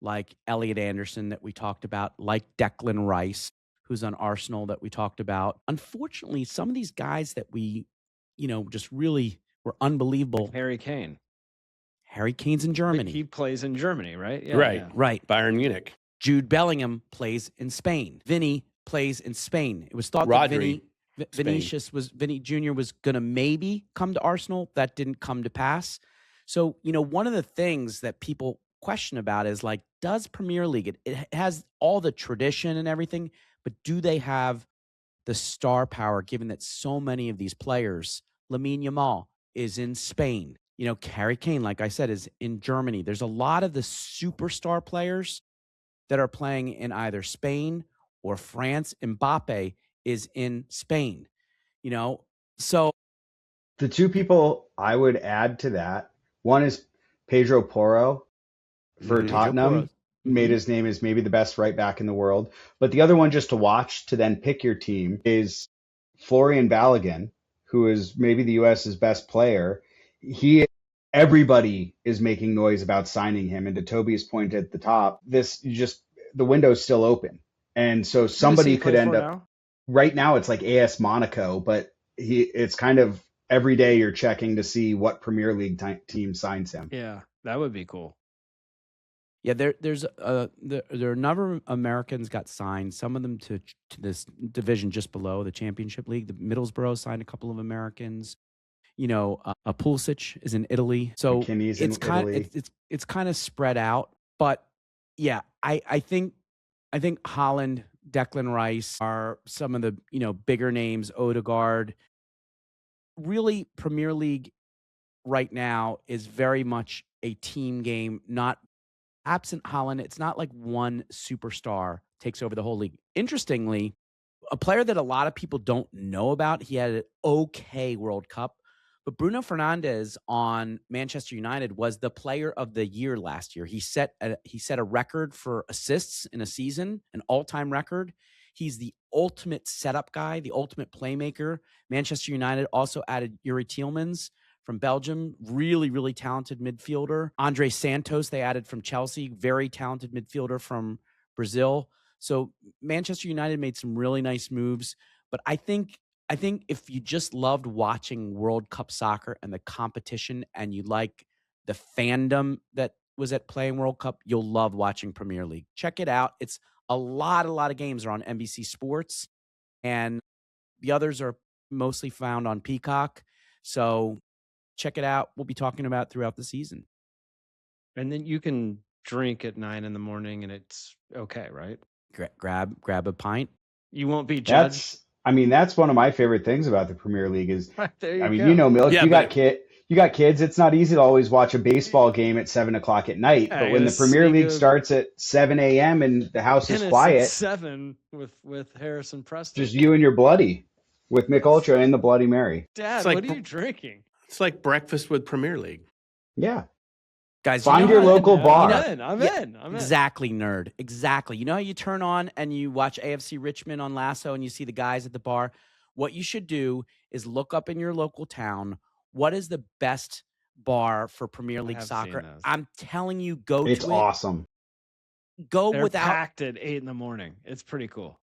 like Elliot Anderson that we talked about, like Declan Rice, who's on Arsenal that we talked about. Unfortunately, some of these guys that we, just really were unbelievable. Like Harry Kane. Harry Kane's in Germany. He plays in Germany, right? Yeah, right. Bayern Munich. Jude Bellingham plays in Spain. Vinny plays in Spain. It was thought Rodri. that Vinny Jr. was going to maybe come to Arsenal. That didn't come to pass. So, one of the things that people question about is like, does Premier League, it has all the tradition and everything, but do they have the star power given that so many of these players, Lamine Yamal is in Spain, Harry Kane, like I said, is in Germany. There's a lot of the superstar players that are playing in either Spain or France. Mbappe is in Spain, so. The two people I would add to that, one is Pedro Porro for Tottenham, made his name as maybe the best right back in the world. But the other one just to watch to then pick your team is Florian Balogun, who is maybe the US's best player. Everybody is making noise about signing him. And to Toby's point at the top, the window's still open. And so somebody could end up now? Right now it's like AS Monaco, but it's kind of every day you're checking to see what Premier League team signs him. Yeah, that would be cool. Yeah, there are a number of Americans got signed. Some of them to this division just below the Championship League. The Middlesbrough signed a couple of Americans. Pulisic is in Italy, so it's kind of spread out. But yeah, I think Holland, Declan Rice are some of the bigger names. Odegaard. Really, Premier League right now is very much a team game, not absent Holland. It's not like one superstar takes over the whole league. Interestingly, a player that a lot of people don't know about, he had an okay World Cup, but Bruno Fernandes on Manchester United was the player of the year last year. He set a record for assists in a season, an all-time record. He's the ultimate setup guy, the ultimate playmaker. Manchester United also added Yuri Tielemans from Belgium, really, really talented midfielder. Andre Santos, they added from Chelsea, very talented midfielder from Brazil. So Manchester United made some really nice moves. But I think if you just loved watching World Cup soccer and the competition and you like the fandom that was at playing World Cup, you'll love watching Premier League. Check it out. It's a lot of games are on NBC Sports, and the others are mostly found on Peacock. So check it out. We'll be talking about it throughout the season. And then you can drink at 9 a.m. and it's okay, right? Grab a pint. You won't be judged. That's one of my favorite things about the Premier League is, There you go. you know, Milk, Yeah, you got kids. It's not easy to always watch a baseball game at 7:00 at night, but when the Premier League starts at 7 a.m. and the house is quiet, 7 with Harrison Preston, just you and your bloody with Mick Ultra and the Bloody Mary. Dad, like, what are you drinking? It's like breakfast with Premier League. Yeah. Guys, find your local bar. I'm in. Exactly, nerd. Exactly. You know how you turn on and you watch AFC Richmond on Lasso and you see the guys at the bar? What you should do is look up in your local town, what is the best bar for Premier League soccer? I'm telling you, go to it. It's awesome. They're packed at 8 a.m. It's pretty cool.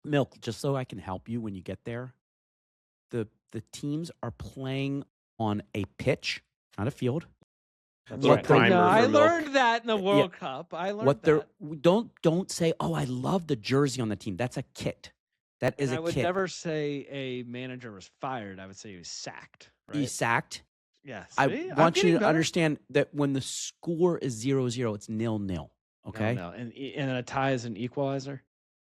Milk, just so I can help you when you get there, the teams are playing on a pitch, not a field. That's right. I learned that in the World Cup. I learned that. Don't say, "Oh, I love the jersey on the team." That's a kit. That is a kit. I would never say a manager was fired. I would say he was sacked. Right? He's sacked. Yes. I want you to understand that when the score is 0-0, it's 0-0. Okay. No. And a tie is an equalizer.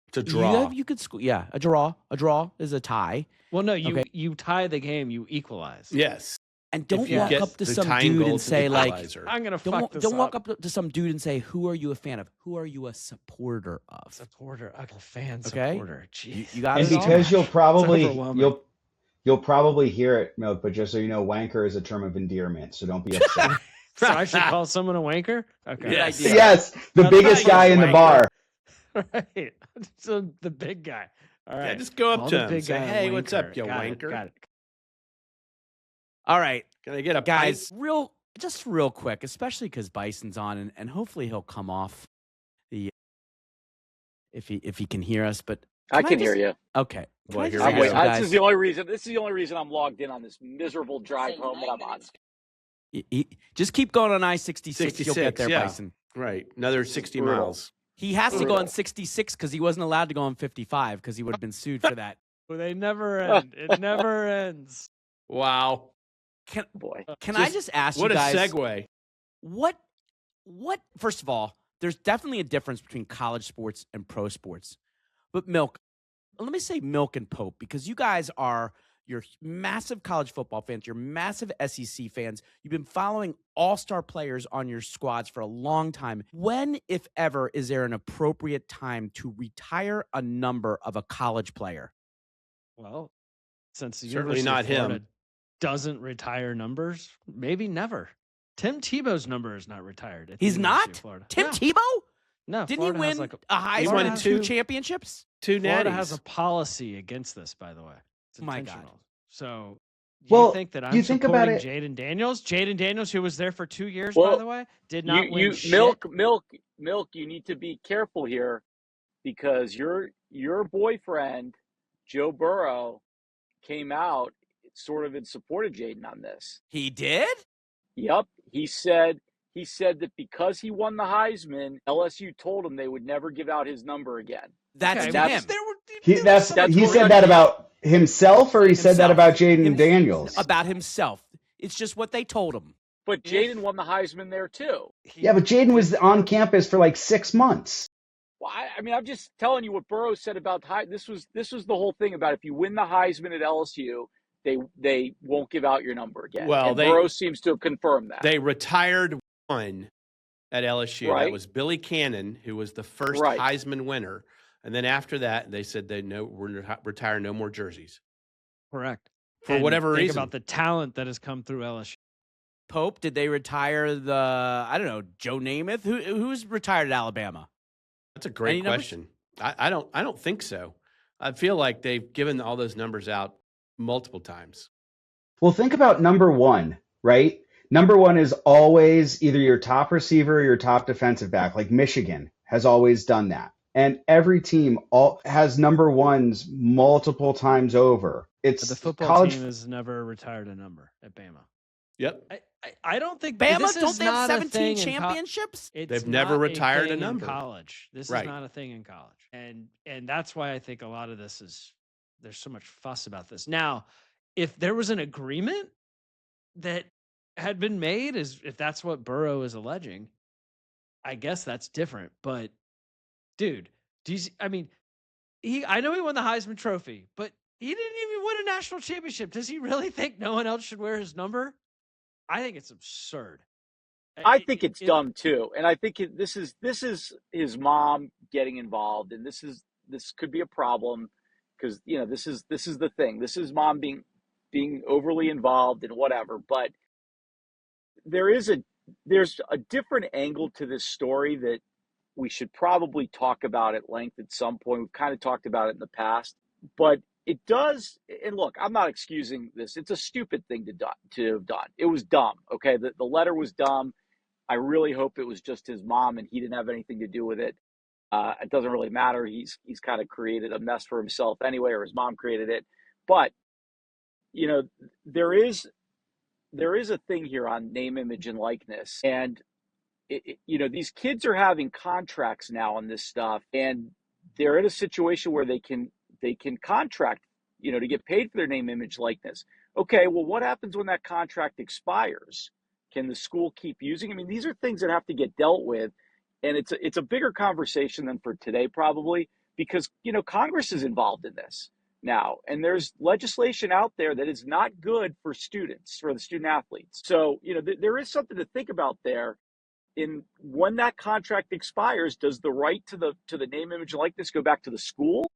It's a draw. You could score. Yeah, a draw. A draw is a tie. Well, no, you tie the game, you equalize. Yes. And don't walk up to some dude and say, like, I'm going to fuck this up. Don't walk up to some dude and say, who are you a fan of? Who are you a supporter of? Supporter. A fan okay? Supporter. Jeez. You got it. And because you'll probably hear it, Milk, but just so you know, wanker is a term of endearment, so don't be upset. So I should call someone a wanker? Okay. Yes, the biggest guy in the bar. Right. So the big guy. All right. Yeah, just go up to him and say, hey, what's up, you wanker? Got it. All right. Can I get a guys? Real quick, especially because Bison's on, and hopefully he'll come off the if he can hear us. But I can hear you. Okay. This is the only reason. This is the only reason I'm logged in on this miserable drive home that I'm on. Just keep going on I-66. You'll get there, Bison. Right. Another 60 miles. He has to go on 66 because he wasn't allowed to go on 55 because he would have been sued for that. Well, they never end. It never ends. Wow. Can I just ask you guys? What a segue. What? First of all, there's definitely a difference between college sports and pro sports. But Milk, let me say Milk and Pope, because you guys you're massive college football fans. You're massive SEC fans. You've been following all-star players on your squads for a long time. When, if ever, is there an appropriate time to retire a number of a college player? Well, since the certainly University not of Florida him doesn't retire numbers, maybe never. Tim Tebow's number is not retired. He's not? Tim Tebow? No. Didn't Florida he win a Heisman and 2 championships? 2 Florida natties. has a policy against this, by the way. It's my intentional. God. So you think that I'm supporting Jaden Daniels? Jaden Daniels, who was there for 2 years, by the way, did not win shit. Milk, you need to be careful here because your boyfriend, Joe Burrow, came out sort of in support of Jaden on this. He did? Yep. He said that because he won the Heisman, LSU told him they would never give out his number again. That's him. He said that about himself, or he said that about Jaden Daniels? About himself. It's just what they told him. But Jaden won the Heisman there too. Yeah, but Jaden was on campus for like 6 months. Well, I'm just telling you what Burrow said about this was the whole thing about if you win the Heisman at LSU, they won't give out your number again. Well, Burrow seems to have confirmed that. They retired one at LSU. Right. That was Billy Cannon, who was the first Heisman winner. And then after that, they said we're retire no more jerseys. Correct. For whatever reason. Think about the talent that has come through LSU. Pope, did they retire Joe Namath? Who's retired at Alabama? That's a great question. I don't think so. I feel like they've given all those numbers out multiple times. Well, think about number one, right? Number one is always either your top receiver or your top defensive back. Like Michigan has always done that. And every team has number ones multiple times over. The football team has never retired a number at Bama. Yep. I don't think Bama don't they have 17 championships? They've never retired a number. In college. This is not a thing in college. And that's why I think a lot of this there's so much fuss about this. Now, if there was an agreement that had been made, is if that's what Burrow is alleging, I guess that's different. But dude, I mean, I know he won the Heisman Trophy, but he didn't even win a national championship. Does he really think no one else should wear his number? I think it's absurd. I think it's dumb too, and I think this is his mom getting involved, and this could be a problem because this is the thing. This is mom being overly involved and whatever. But there's a different angle to this story that we should probably talk about at length at some point. We've kind of talked about it in the past, but it does. And look, I'm not excusing this. It's a stupid thing to have done. It was dumb. Okay, the letter was dumb. I really hope it was just his mom and he didn't have anything to do with it. It doesn't really matter. He's kind of created a mess for himself anyway, or his mom created it. But there is a thing here on name, image, and likeness, and these kids are having contracts now on this stuff, and they're in a situation where they can contract, to get paid for their name, image, likeness. Okay, well, what happens when that contract expires? Can the school keep using? I mean, these are things that have to get dealt with, and it's a bigger conversation than for today probably, because Congress is involved in this now, and there's legislation out there that is not good for students, for the student athletes. So there is something to think about there. In when that contract expires, does the right to the name, image, and likeness go back to the school,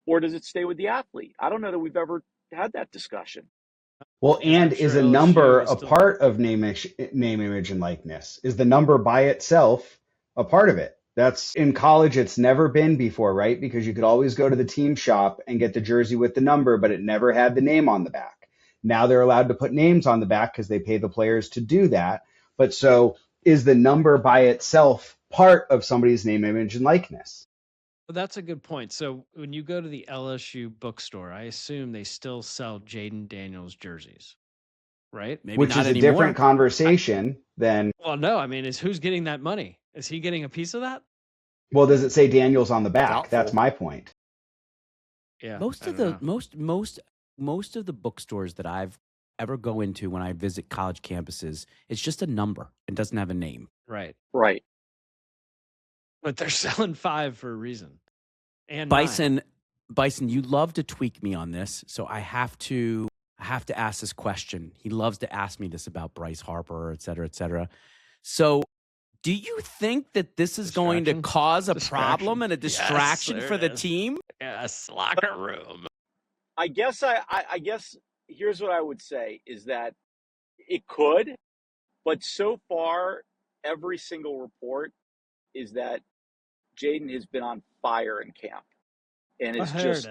or does it stay with the athlete? I don't know that we've ever had that discussion. Well, and is a number a part of name, image, and likeness? Is the number by itself a part of it? That's in college. It's never been before, right? Because you could always go to the team shop and get the jersey with the number, but it never had the name on the back. Now they're allowed to put names on the back because they pay the players to do that. But so is the number by itself part of somebody's name, image, and likeness? Well, that's a good point. So when you go to the LSU bookstore, I assume they still sell Jaden Daniels jerseys, right? Maybe Which not is a anymore. different conversation than. Well, no, I mean, who's getting that money? Is he getting a piece of that? Well, does it say Daniels on the back? Doubtful. That's my point. Yeah. Most of the bookstores that I've ever go into when I visit college campuses, it's just a number. It doesn't have a name. Right. Right. But they're selling 5 for a reason. And Bison, you love to tweak me on this, so I have to ask this question. He loves to ask me this about Bryce Harper, et cetera, et cetera. So do you think that this is going to cause a problem and a distraction for the team? Yes, locker room. I guess here's what I would say is that it could, but so far every single report is that Jaden has been on fire in camp, and it's just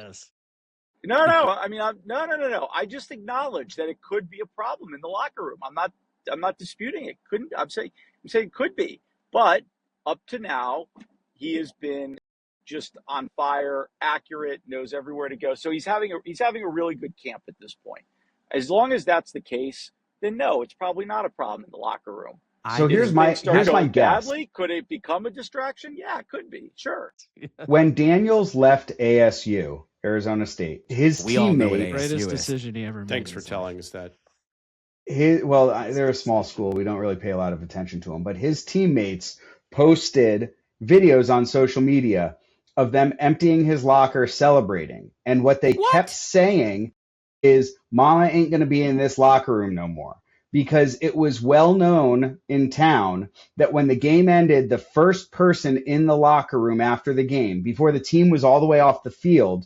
no. I mean, no. I just acknowledge that it could be a problem in the locker room. I'm not disputing it. I'm saying it could be, but up to now, he has been just on fire, accurate, knows everywhere to go. So he's having a really good camp at this point. As long as that's the case, then no, it's probably not a problem in the locker room. So here's my guess. Badly, could it become a distraction? Yeah, it could be. Sure. When Daniels left ASU, Arizona State, his teammate, greatest decision he ever made. Thanks for telling us that. They're a small school. We don't really pay a lot of attention to them, but his teammates posted videos on social media of them emptying his locker, celebrating. And what they kept saying is, "Mama ain't going to be in this locker room no more." Because it was well known in town that when the game ended, the first person in the locker room after the game, before the team was all the way off the field,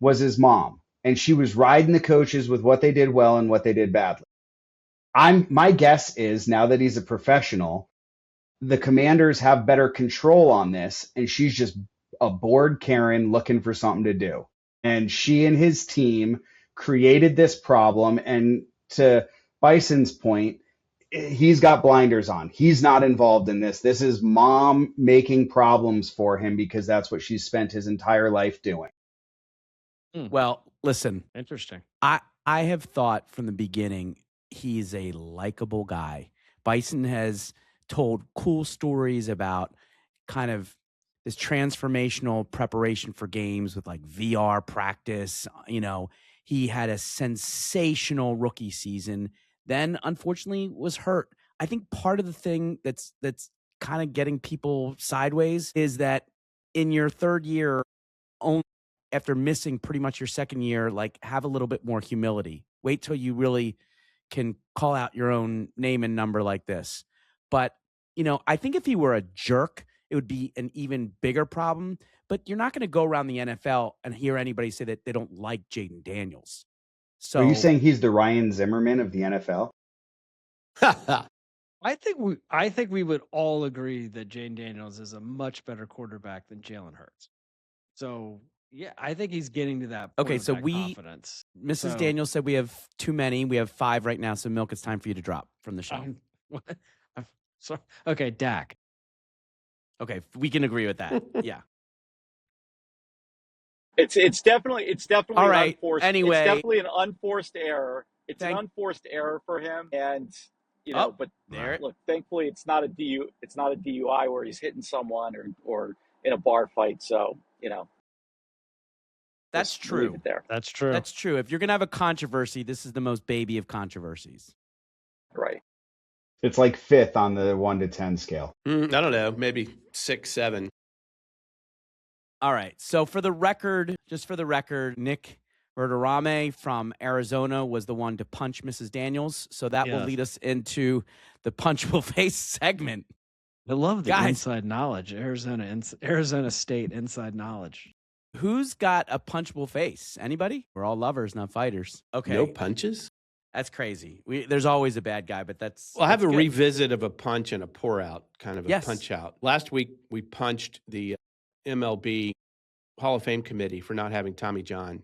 was his mom. And she was riding the coaches with what they did well and what they did badly. My guess is, now that he's a professional, the Commanders have better control on this, and she's just a bored Karen looking for something to do. And she and his team created this problem, and to Bison's point, he's got blinders on. He's not involved in this. This is mom making problems for him because that's what she's spent his entire life doing. Well, listen. Interesting. I have thought from the beginning he's a likable guy. Bison has told cool stories about kind of this transformational preparation for games with like VR practice. He had a sensational rookie season. then unfortunately was hurt. I think part of the thing that's kind of getting people sideways is that in your third year, only after missing pretty much your second year, like, have a little bit more humility. Wait till you really can call out your own name and number like this. But, I think if he were a jerk, it would be an even bigger problem. But you're not going to go around the NFL and hear anybody say that they don't like Jaden Daniels. Are you So saying he's the Ryan Zimmerman of the NFL? I think we would all agree that Jane Daniels is a much better quarterback than Jalen Hurts. So yeah, I think he's getting to that point. Okay, so confidence. Mrs. Daniels said we have too many. We have 5 right now. So Milk, it's time for you to drop from the show. Okay, Dak. Okay, we can agree with that. Yeah. It's definitely All right. unforced. Anyway, it's definitely an unforced error. It's an unforced error for him, and but look, thankfully it's not a DUI where he's hitting someone or in a bar fight. So that's true. Leave it there. That's true. That's true. If you're gonna have a controversy, this is the most baby of controversies. Right. It's like 5th on the 1 to 10 scale. I don't know, maybe 6, 7. All right. So for the record, Nick Verderame from Arizona was the one to punch Mrs. Daniels. So that will lead us into the punchable face segment. I love the inside knowledge. Arizona State inside knowledge. Who's got a punchable face? Anybody? We're all lovers, not fighters. Okay. No punches? That's crazy. There's always a bad guy, but that's... Well, I have a good. revisit of a punch and a pour out, kind of a punch out. Last week, we punched the MLB Hall of Fame committee for not having Tommy John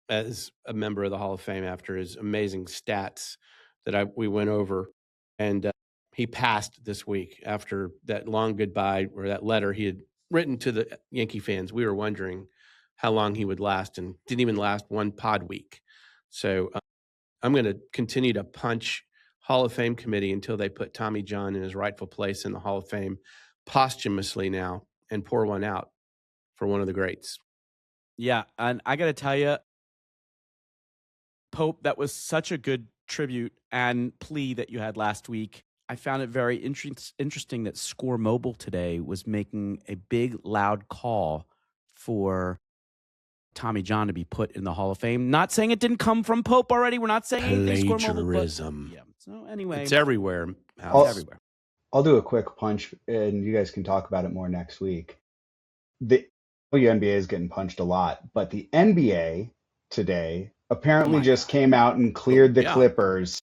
as a member of the Hall of Fame after his amazing stats that we went over. And he passed this week after that long goodbye or that letter he had written to the Yankee fans. We were wondering how long he would last and didn't even last one pod week. So I'm going to continue to punch Hall of Fame committee until they put Tommy John in his rightful place in the Hall of Fame posthumously now and pour one out for one of the greats. Yeah, and I got to tell you, Pope, that was such a good tribute and plea that you had last week. I found it very interesting that Score Mobile today was making a big, loud call for Tommy John to be put in the Hall of Fame. Not saying it didn't come from Pope already. We're not saying anything plagiarism. Yeah. So anyway, it's everywhere. It's everywhere. I'll do a quick punch, and you guys can talk about it more next week. The WNBA is getting punched a lot, but the NBA today apparently just came out and cleared the Clippers.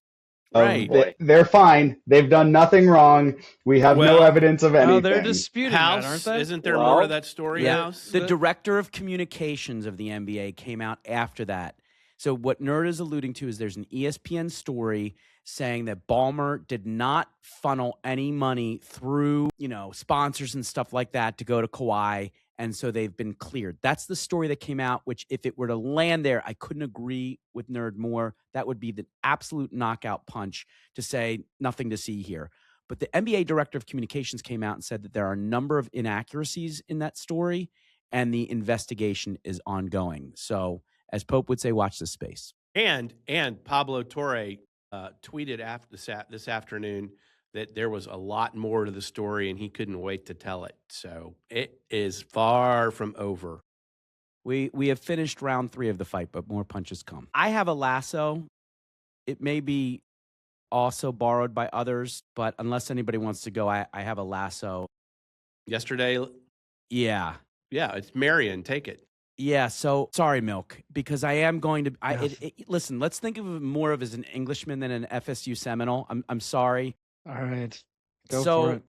Right. They're fine. They've done nothing wrong. We have no evidence of anything. They're disputing House, that, aren't they? Isn't there more of that story, House? The director of communications of the NBA came out after that. So what Nerd is alluding to is there's an ESPN story saying that Ballmer did not funnel any money through, sponsors and stuff like that to go to Kawhi. And so they've been cleared. That's the story that came out, which if it were to land there, I couldn't agree with Nerd more. That would be the absolute knockout punch to say nothing to see here. But the NBA director of communications came out and said that there are a number of inaccuracies in that story and the investigation is ongoing. So as Pope would say, watch this space. And Pablo Torre tweeted after this afternoon that there was a lot more to the story and he couldn't wait to tell it. So it is far from over. We have finished round 3 of the fight, but more punches come. I have a lasso. It may be also borrowed by others, but unless anybody wants to go, I have a lasso. Yesterday? Yeah. Yeah, it's Marion. Take it. Yeah, so sorry, Milk, because I am going to. Listen, let's think of him more of as an Englishman than an FSU Seminole. I'm sorry. All right, go for it.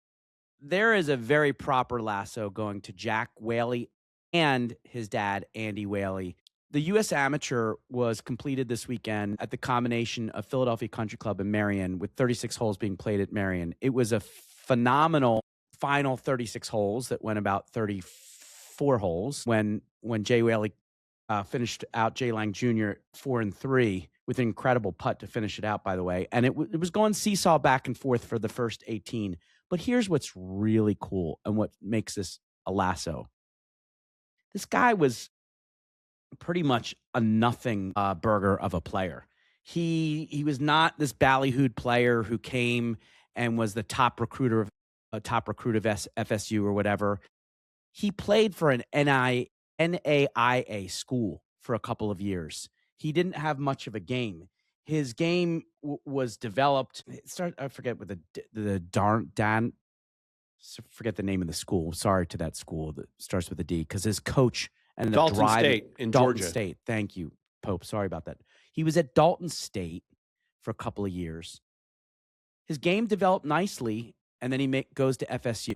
There is a very proper lasso going to Jack Whaley and his dad, Andy Whaley. The U.S. Amateur was completed this weekend at the combination of Philadelphia Country Club and Marion, with 36 holes being played at Marion. It was a phenomenal final 36 holes that went about 34 holes when Jay Whaley finished out Jay Lang Jr. 4-3 with an incredible putt to finish it out, by the way. And it was going seesaw back and forth for the first 18. But here's what's really cool and what makes this a lasso. This guy was pretty much a nothing burger of a player. He was not this ballyhooed player who came and was the top recruiter of FSU or whatever. He played for an NAIA school for a couple of years. He didn't have much of a game. His game was developed. I forget what forget the name of the school. Sorry to that school that starts with a D, because his coach ended up Dalton State in Dalton Georgia. State. Thank you, Pope. Sorry about that. He was at Dalton State for a couple of years. His game developed nicely, and then he goes to FSU.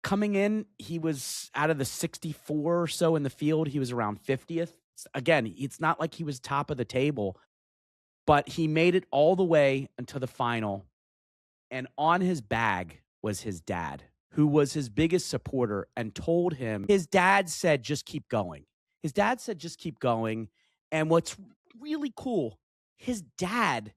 Coming in, he was out of the 64 or so in the field. He was around 50th. Again, it's not like he was top of the table, but he made it all the way until the final. And on his bag was his dad, who was his biggest supporter, and told him, his dad said, just keep going. His dad said, just keep going. And what's really cool, his dad,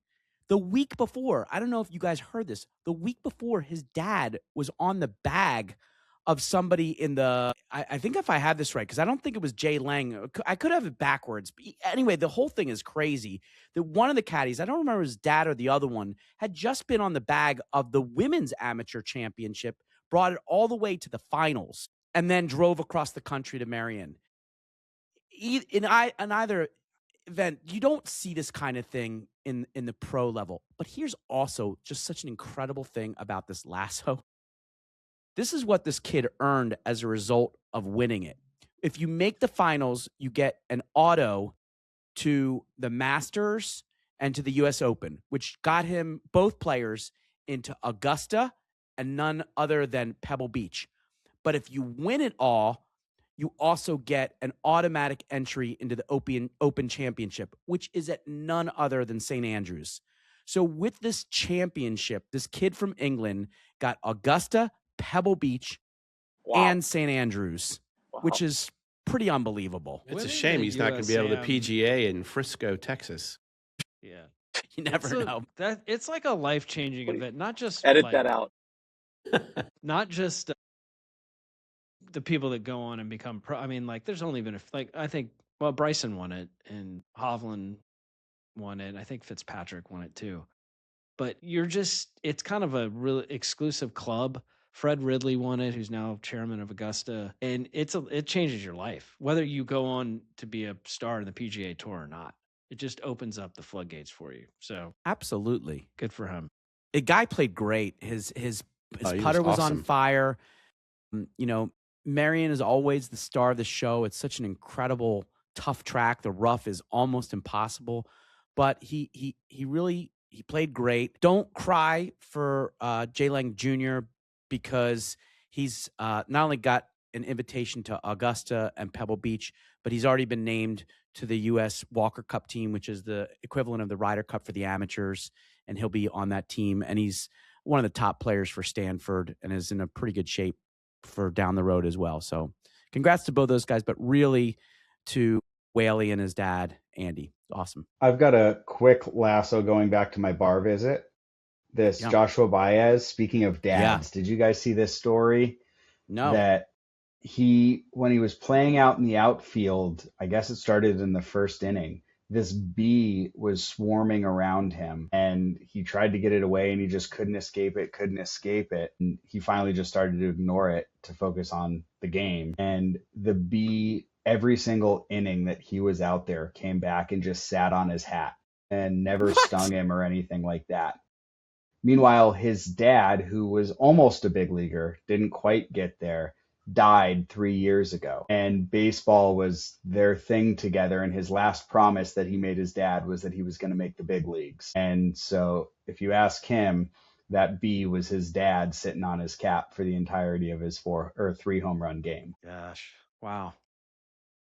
the week before, I don't know if you guys heard this, the week before, his dad was on the bag of somebody in the, I think if I have this right, because I don't think it was Jay Lang. I could have it backwards. But anyway, the whole thing is crazy. That one of the caddies, I don't remember his dad or the other one, had just been on the bag of the women's amateur championship, brought it all the way to the finals, and then drove across the country to Marion. In either event, you don't see this kind of thing in the pro level. But here's also just such an incredible thing about this lasso. This is what this kid earned as a result of winning it. If you make the finals, you get an auto to the Masters and to the U.S. Open, which got him, both players, into Augusta and none other than Pebble Beach. But if you win it all, you also get an automatic entry into the Open Championship, which is at none other than St. Andrews. So with this championship, this kid from England got Augusta, Pebble Beach, and St. Andrews, which is pretty unbelievable. It's a shame he's not going to be able to PGA in Frisco, Texas. Yeah. You never know. It's like a life-changing event, not just edit that out. Not just the people that go on and become pro. I mean, like, there's only been I think, well, Bryson won it and Hovland won it. I think Fitzpatrick won it too. But it's kind of a really exclusive club. Fred Ridley won it, who's now chairman of Augusta, and it changes your life, whether you go on to be a star in the PGA Tour or not. It just opens up the floodgates for you. So absolutely, good for him. The guy played great. His putter was awesome. On fire. You know, Marion is always the star of the show. It's such an incredible, tough track. The rough is almost impossible, but he played great. Don't cry for Jay Lang Jr. because he's not only got an invitation to Augusta and Pebble Beach, but he's already been named to the U.S. Walker Cup team, which is the equivalent of the Ryder Cup for the amateurs, and he'll be on that team. And he's one of the top players for Stanford and is in a pretty good shape for down the road as well. So congrats to both those guys, but really to Whaley and his dad, Andy. Awesome. I've got a quick lasso going back to my bar visit. Joshua Baez, speaking of dads, did you guys see this story? No. That when he was playing out in the outfield, I guess it started in the first inning, this bee was swarming around him and he tried to get it away and he just couldn't escape it. And he finally just started to ignore it to focus on the game. And the bee, every single inning that he was out there, came back and just sat on his hat and never stung him or anything like that. Meanwhile, his dad, who was almost a big leaguer, didn't quite get there, died 3 years ago. And baseball was their thing together. And his last promise that he made his dad was that he was going to make the big leagues. And so if you ask him, that bee was his dad sitting on his cap for the entirety of his 3 home run game. Gosh. Wow.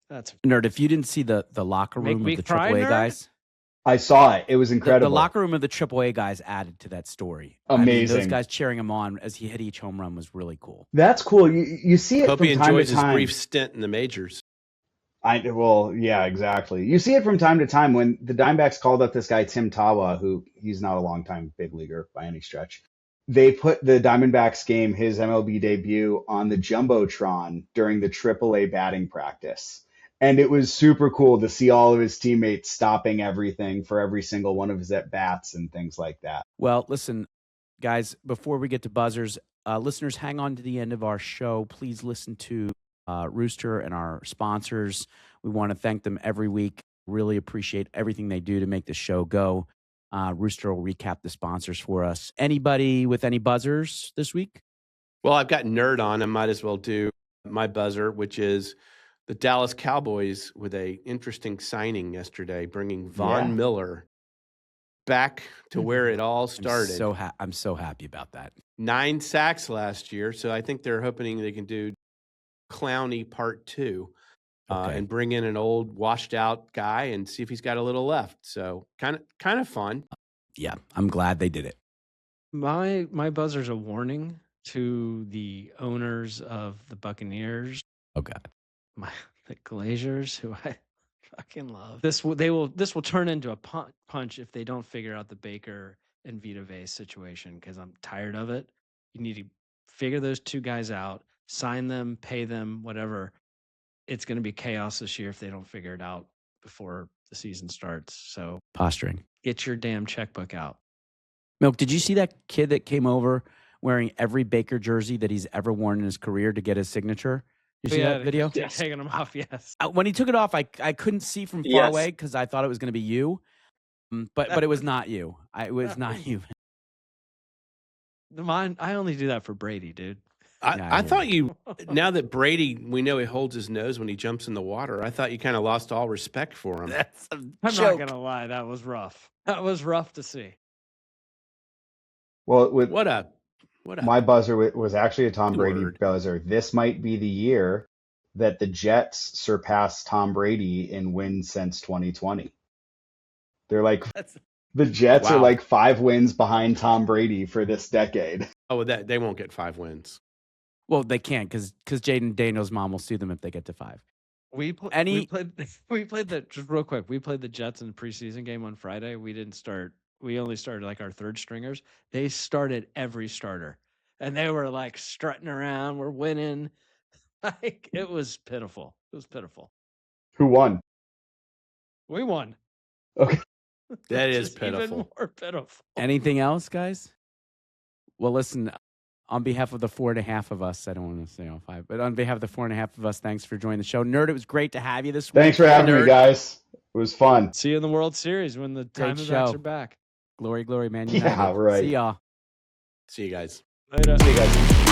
That's nerd. If you didn't see the locker room of the AAA guys, I saw it. It was incredible. The locker room of the AAA guys added to that story. Amazing. I mean, those guys cheering him on as he hit each home run was really cool. That's cool. You see it Hope from he time to enjoys his time. brief stint in the majors. Yeah, exactly. You see it from time to time when the Diamondbacks called up this guy, Tim Tawa, who he's not a long-time big leaguer by any stretch. They put the Diamondbacks game, his MLB debut, on the Jumbotron during the AAA batting practice. And it was super cool to see all of his teammates stopping everything for every single one of his at-bats and things like that. Well, listen, guys, before we get to buzzers, listeners, hang on to the end of our show. Please listen to Rooster and our sponsors. We want to thank them every week. Really appreciate everything they do to make the show go. Rooster will recap the sponsors for us. Anybody with any buzzers this week? Well, I've got nerd on. I might as well do my buzzer, which is the Dallas Cowboys with a interesting signing yesterday, bringing Von Miller back to where it all started. I'm so happy about that. 9 sacks last year, so I think they're hoping they can do Clowney Part 2 and bring in an old washed out guy and see if he's got a little left. So kind of fun. Yeah, I'm glad they did it. My buzzer's a warning to the owners of the Buccaneers. Oh God, the Glaziers, who I fucking love. This will turn into a punch if they don't figure out the Baker and Vita Vea situation, because I'm tired of it. You need to figure those two guys out, sign them, pay them, whatever. It's going to be chaos this year if they don't figure it out before the season starts. So posturing. Get your damn checkbook out. Milk, did you see that kid that came over wearing every Baker jersey that he's ever worn in his career to get his signature? You see that video? Yes. Taking them off, yes. When he took it off, I couldn't see from far away because I thought it was going to be you, but it was not you. It was not you. Mine, I only do that for Brady, dude. I thought you, now that Brady, we know he holds his nose when he jumps in the water, I thought you kind of lost all respect for him. I'm not going to lie. That was rough. That was rough to see. Well, my buzzer was actually a Tom Brady buzzer. This might be the year that the Jets surpass Tom Brady in wins since 2020. They're like, the Jets are like 5 wins behind Tom Brady for this decade. Oh, they won't get 5 wins. Well, they can't because Jaden Daniels' mom will sue them if they get to 5. We played just real quick. We played the Jets in the preseason game on Friday. We only started like our third stringers. They started every starter, and they were like strutting around. We're winning. Like, it was pitiful. It was pitiful. Who won? We won. Okay. That is pitiful. Even more pitiful. Anything else, guys? Well, listen, on behalf of the 4.5 of us, I don't want to say all 5, but on behalf of the 4.5 of us, thanks for joining the show. Nerd, it was great to have you this week. Thanks for having me, guys. It was fun. See you in the World Series when the Diamondbacks are back. Glory, glory, man. United. Yeah, right. See y'all. See you guys. Later. See you guys.